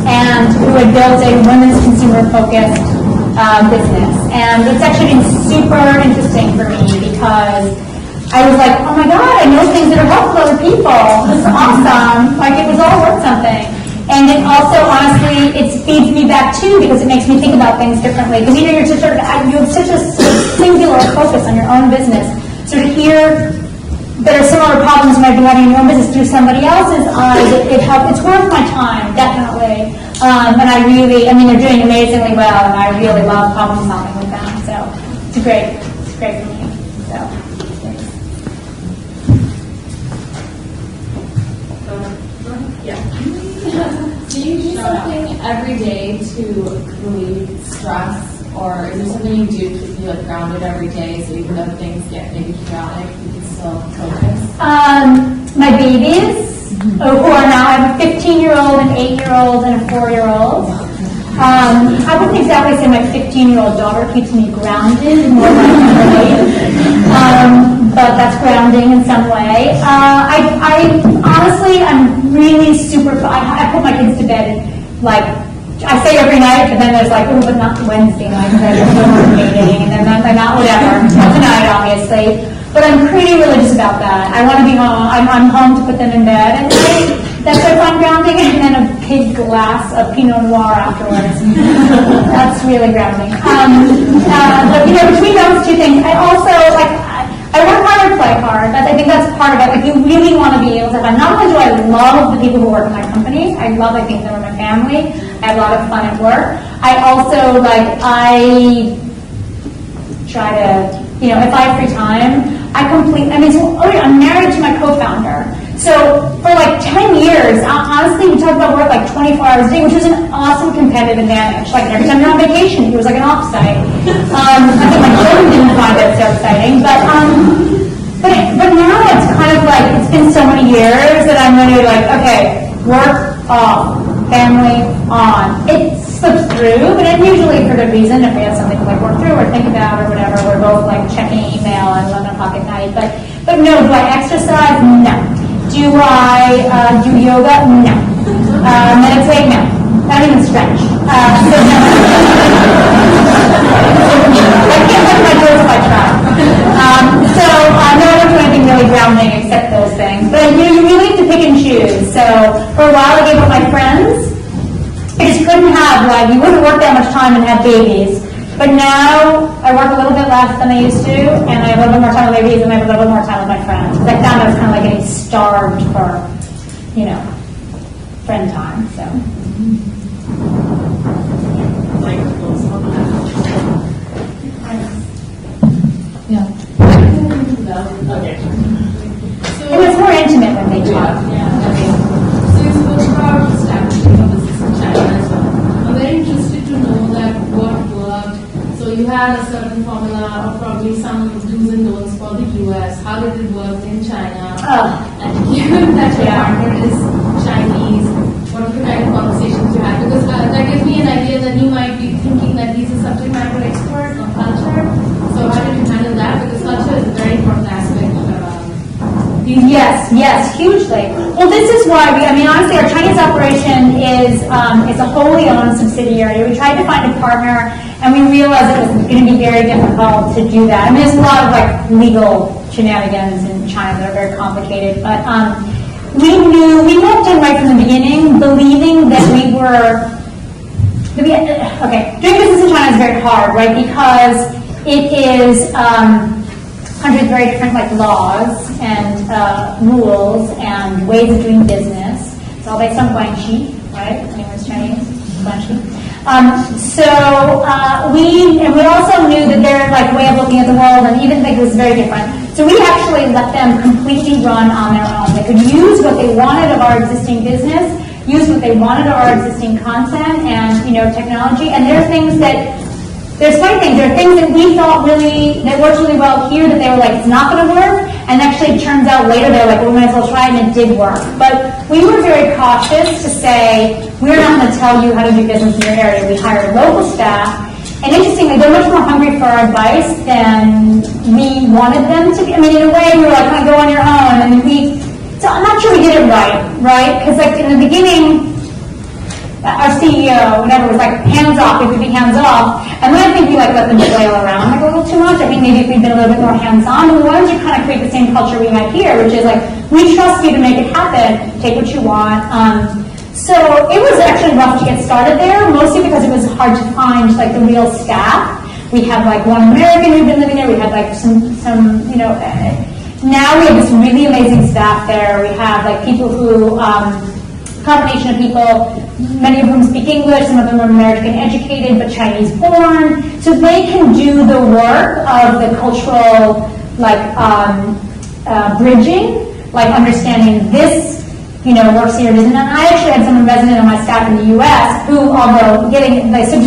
and who had built a women's consumer-focused business. And it's actually been super interesting for me because I was like, oh my God, I know things that are helpful to other people. This is awesome. Like, it was all worth something. And it also, honestly, it feeds me back too, because it makes me think about things differently. Because you have such a singular focus on your own business. So to hear there are similar problems you might be having in your own business through somebody else's eyes, it's worth my time, definitely. And they're doing amazingly well, and I really love problem solving with them. So it's great for me. So. Do you do something every day to relieve stress, or is there something you do to feel like grounded every day, so even though things get maybe chaotic, you can still focus? My babies, who are now, I have a 15-year-old, an 8-year-old, and a 4-year-old. I wouldn't exactly say my 15-year-old daughter keeps me grounded, more like but that's grounding in some way. I honestly, I'm really super, I put my kids to bed, like, I say every night, but then there's like, oh, but not Wednesday night, because I have a meeting, and then they're not whatever, not tonight, obviously. But I'm pretty religious about that. I want to be home, I'm home to put them in bed, and that's what I find grounding, and then a big glass of Pinot Noir afterwards. That's really grounding. But, between those two things, I also, I work hard or play hard. I think that's part of it. Like, you really want to be able to have, not only do I love the people who work in my company, I love, I think, them in my family, I have a lot of fun at work. I also, I try to, if I have free time, I'm married to my co-founder. So for 10 years, honestly, we talked about work 24 hours a day, which was an awesome competitive advantage. Every time you're on vacation, it was like an offsite. I think my children didn't find that so exciting, but now it's kind of it's been so many years that I'm really okay, work off, family on. It slips through, but usually for good reason. If we have something to work through or think about or whatever, we're both checking email at 11 o'clock at night. But no, do I exercise? No. Do I do yoga? No. Meditate? No. Not even stretch. I can't touch my toes if I try. So no, I don't do anything really grounding except those things. But you really have to pick and choose. So for a while I gave up my friends. I just couldn't have, you wouldn't work that much time and have babies. But now I work a little bit less than I used to, and I have a little bit more time with babies, and I have a little bit more time with my friends. Because I found I was kind of getting starved for, friend time. So. Yeah. Okay. It was more intimate when they talk. Yeah. Okay. So you spoke about establishing a business in China as well. I'm very interested to know that what worked. So you had a certain formula or probably some do's and don'ts for the US. How did it work in China? And given that your partner is Chinese, what are the kind of conversations you had? Because that gives me an idea that you might be thinking that he's a subject matter expert on culture. So how did you handle that? Because culture is a very important aspect of Yes, hugely. Well, this is why honestly, our Chinese operation is a wholly owned subsidiary. We tried to find a partner, and we realized it was going to be very difficult to do that. There's a lot of legal shenanigans in China that are very complicated, but we walked in right from the beginning, believing that doing business in China is very hard, right? Because it is hundreds of very different laws and rules and ways of doing business. It's all based on guanxi, right? Anyone's Chinese? Guanxi. We also knew that their way of looking at the world and even think it was very different. So we actually let them completely run on their own. They could use what they wanted of our existing business, use what they wanted of our existing content and technology. And there are things that there's funny things. There are things that we thought that worked really well here that they were it's not going to work, and actually it turns out later they're well, we might as well try it, and it did work. But we were very cautious to say, we're not going to tell you how to do business in your area. We hired local staff, and interestingly, they're much more hungry for our advice than we wanted them to be. In a way, we were kind of go on your own, and so I'm not sure we did it right? Because in the beginning, our CEO, whatever, was hands off, if we'd be hands off. And then I think we let them flail around a little too much. I think maybe if we'd been a little bit more hands on, and we wanted to kind of create the same culture we had here, which is we trust you to make it happen, take what you want. So it was actually rough to get started there, mostly because it was hard to find the real staff. We had one American who'd been living there. We had some now we have this really amazing staff there. We have people who combination of people, many of whom speak English, some of them are American educated but Chinese born, so they can do the work of the cultural bridging, understanding this works here. And I actually had someone resident on my staff in the U.S. who, although getting like so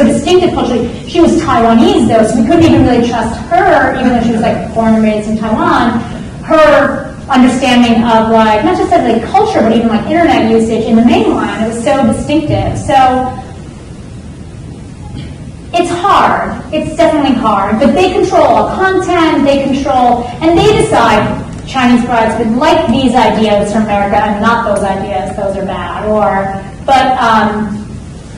distinctive culturally, she was Taiwanese though, so we couldn't even really trust her, even though she was like born and raised in Taiwan. Her understanding of like not just of like culture, but even like internet usage in the mainline, it was so distinctive. So it's hard. It's definitely hard, but they control all content. They control, and they decide. Chinese brides would like these ideas from America and not those ideas, those are bad,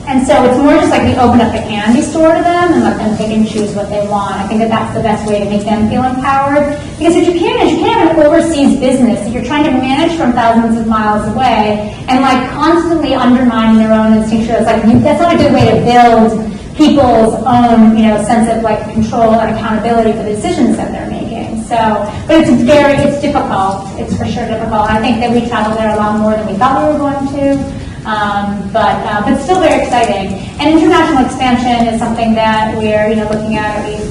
and so it's more just like we open up the candy store to them and let them pick and choose what they want. I think that that's the best way to make them feel empowered, because if you can't have an overseas business that you're trying to manage from thousands of miles away and like constantly undermining their own instinctual, it's like, that's not a good way to build people's own, sense of like control and accountability for the decisions that they're making. So, but it's difficult. It's for sure difficult. I think that we traveled there a lot more than we thought we were going to, but still very exciting. And international expansion is something that we're, looking at. We've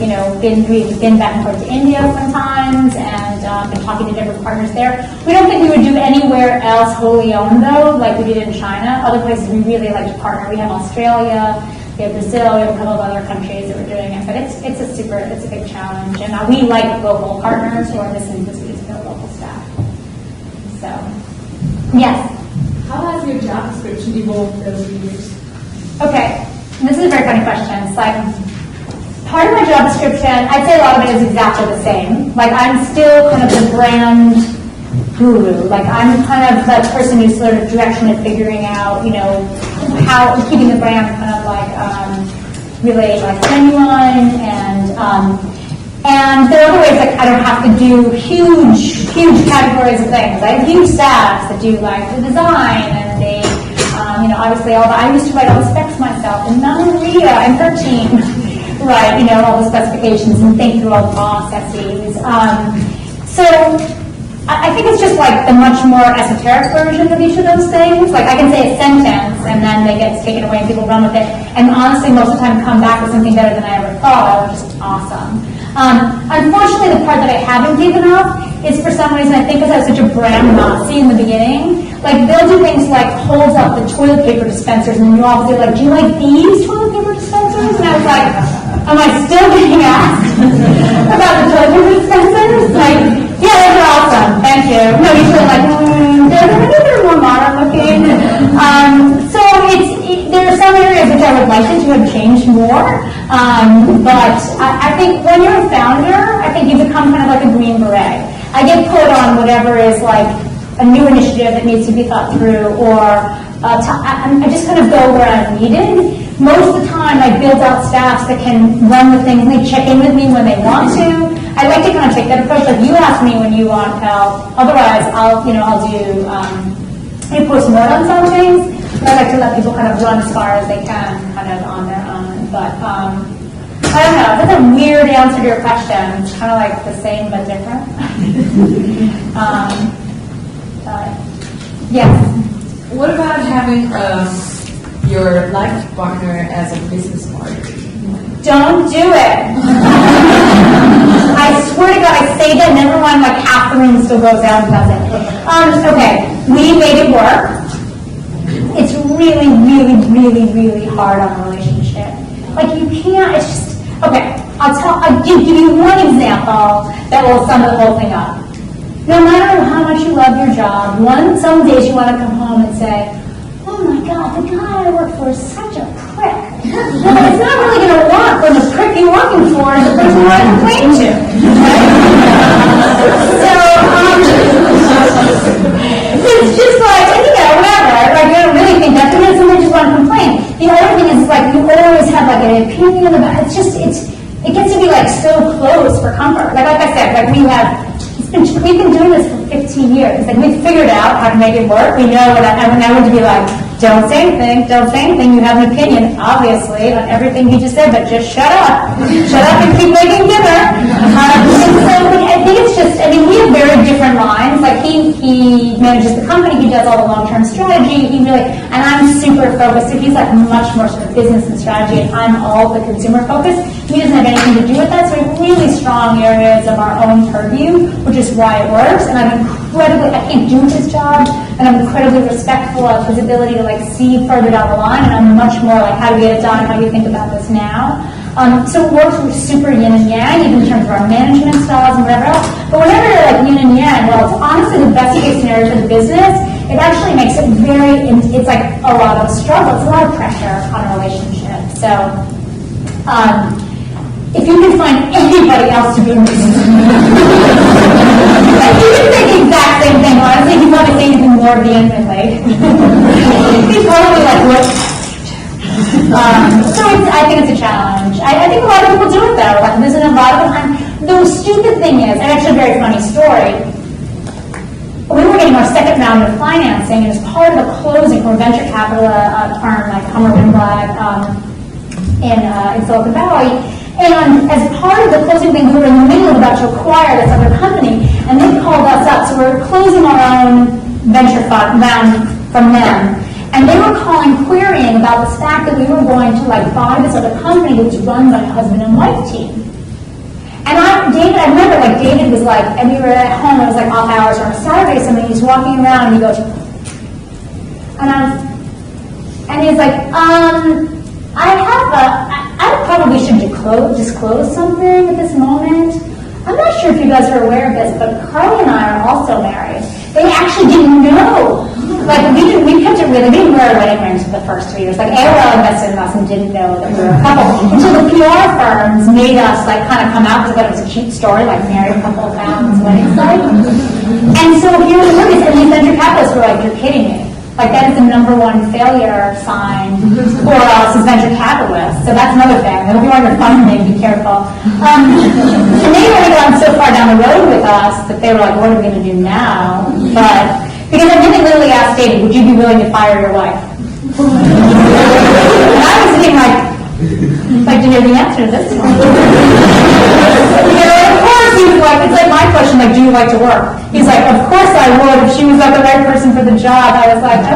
been back and forth to India sometimes, and been talking to different partners there. We don't think we would do anywhere else wholly owned though, like we did in China. Other places we really like to partner. We have Australia. We have Brazil, we have a couple of other countries that we're doing it, but it's a big challenge, and we like local partners who are listening to speak to their local staff. So, yes? How has your job description evolved over the years? Okay, this is a very funny question. It's like, part of my job description, I'd say a lot of it is exactly the same. Like, I'm still kind of the brand guru. Like, I'm kind of the person who's sort of direction and figuring out, how keeping the brand kind of like really like genuine, and there are other ways like I don't have to do huge categories of things. I have huge staffs that do like the design and they obviously I used to write all the specs myself, and now Maria and her team write all the specifications and think through all the processes. So I think it's just like the much more esoteric version of each of those things. Like I can say a sentence and then they get taken away and people run with it. And honestly, most of the time come back with something better than I ever thought, which is awesome. Unfortunately, the part that I haven't given up is for some reason, I think because I was such a brand Nazi in the beginning, like they'll do things like hold up the toilet paper dispensers and you all be like, do you like these toilet paper dispensers? And I was like, am I still getting asked about the toilet paper dispensers? Like, yeah, those are awesome. Thank you. No, usually like, they're more modern looking. So there are some areas which I would like it to have changed more. But I think when you're a founder, I think you become kind of like a green beret. I get put on whatever is like a new initiative that needs to be thought through, or I just kind of go where I'm needed. Most of the time, I build out staffs that can run the things, and they check in with me when they want to. I like to kind of take that approach. Like you ask me when you want help. Otherwise, I'll do post-mortems on things. But I like to let people kind of run as far as they can, kind of on their own. But I don't know. That's a weird answer to your question. It's kind of like the same but different. Yes. What about having your life partner as a business partner? Don't do it. I swear to God, I say that, and everyone, like half the room still goes out and does it. Okay, we made it work. It's really, really, really, really hard on a relationship. Like you can't. It's just okay. I'll give you one example that will sum the whole thing up. No matter how much you love your job, some days you want to come home and say, oh my God, the guy I work for is such a prick. Well, it's not really going to work when the prick you're working for is the person you want to complain to. So, it's just like, whatever. Like, you don't really think that, because somebody just want to complain. The other thing is, like, you always have, like, an opinion about it. It gets to be, like, so close for comfort. Like I said, like, we've been doing this for 15 years. Like, we've figured out how to make it work. We know that everyone to be like, don't say anything, you have an opinion, obviously, on everything he just said, but just shut up. Shut up and keep making dinner. I think it's just, we have very different lines. Like, he manages the company, he does all the long-term strategy, and I'm super focused. So he's like much more sort of business and strategy, and I'm all the consumer focused. He doesn't have anything to do with that, so we have really strong areas of our own purview, which is why it works, and I can't do his job, and I'm incredibly respectful of his ability to see further down the line, and I'm much more how do we get it done, how do you think about this now? So it works with super yin and yang, even in terms of our management styles and whatever else. But whenever you're yin and yang, well, it's honestly the best case scenario for the business. It actually makes it it's a lot of struggle. It's a lot of pressure on a relationship. So if you can find anybody else to do this, you can say the exact same thing. Honestly, he's probably saying even more vehemently. He's probably what? So I think it's a challenge. I think a lot of people do it though. There's a lot of time. The stupid thing is, and actually a very funny story, we were getting our second round of financing, and as part of the closing from a venture capital firm like Hummer Black in Silicon Valley, and as part of the closing thing, we were in the middle of about to acquire this other company, and they called us up, so we're closing our own venture fund round from them. And they were querying about the fact that we were going to buy this other company that was run by a husband and wife team. And I remember David was and we were at home, it was off hours on a Saturday or something, he's walking around and he goes, and he's I probably should disclose something at this moment. I'm not sure if you guys are aware of this, but Carley and I are also married. They actually didn't know. We kept it really, we didn't wear our wedding rings for the first 3 years. AOL invested in us and didn't know that we were a couple. Until the PR firms made us kind of come out because they thought it was a cute story, married couple found this wedding site. And so here we were, and these venture capitalists were you're kidding me. That is the number one failure sign for us as venture capitalists. So that's another thing. If you want your funding, be careful. And they already gone so far down the road with us that they were what are we going to do now? But because I really literally asked David, would you be willing to fire your wife? And I was sitting to hear the answer to this one. Of course he was it's my question, do you like to work? He's of course I would if she was the right person for the job. I was okay.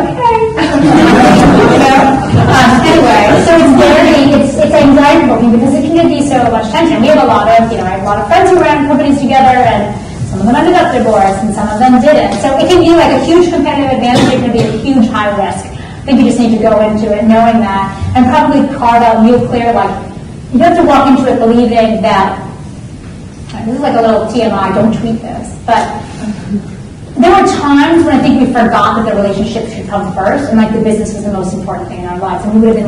Anyway, so it's anxiety provoking because it can be so much tension. We have a lot of, I have a lot of friends who ran companies together, and some of them ended up divorced, and some of them didn't. So it can be a huge competitive advantage. It can be a huge high risk. I think you just need to go into it knowing that, and probably carve out real clear, you have to walk into it believing that, this is a little TMI, don't tweet this, but there were times when I think we forgot that the relationship should come first, and the business was the most important thing in our lives, and we would have been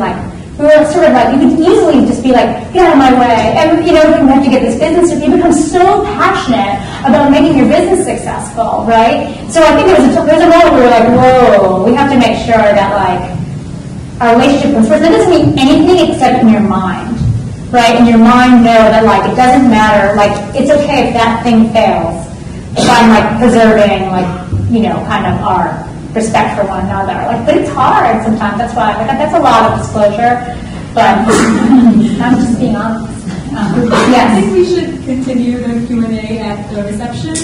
we were sort of you could easily just be get out of my way, and we have to get this business, you become so passionate about making your business successful, right? So I think there's a moment where we're whoa, we have to make sure that our relationship comes first. That doesn't mean anything except in your mind, right? In your mind, know that it doesn't matter, it's okay if that thing fails, if I'm preserving kind of our respect for one another. But it's hard sometimes. That's why that's a lot of disclosure. But I'm just being honest. Yes. I think we should continue the Q&A at the reception.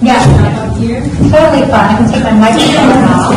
Yes. Up here. Totally fun. I can take my microphone off.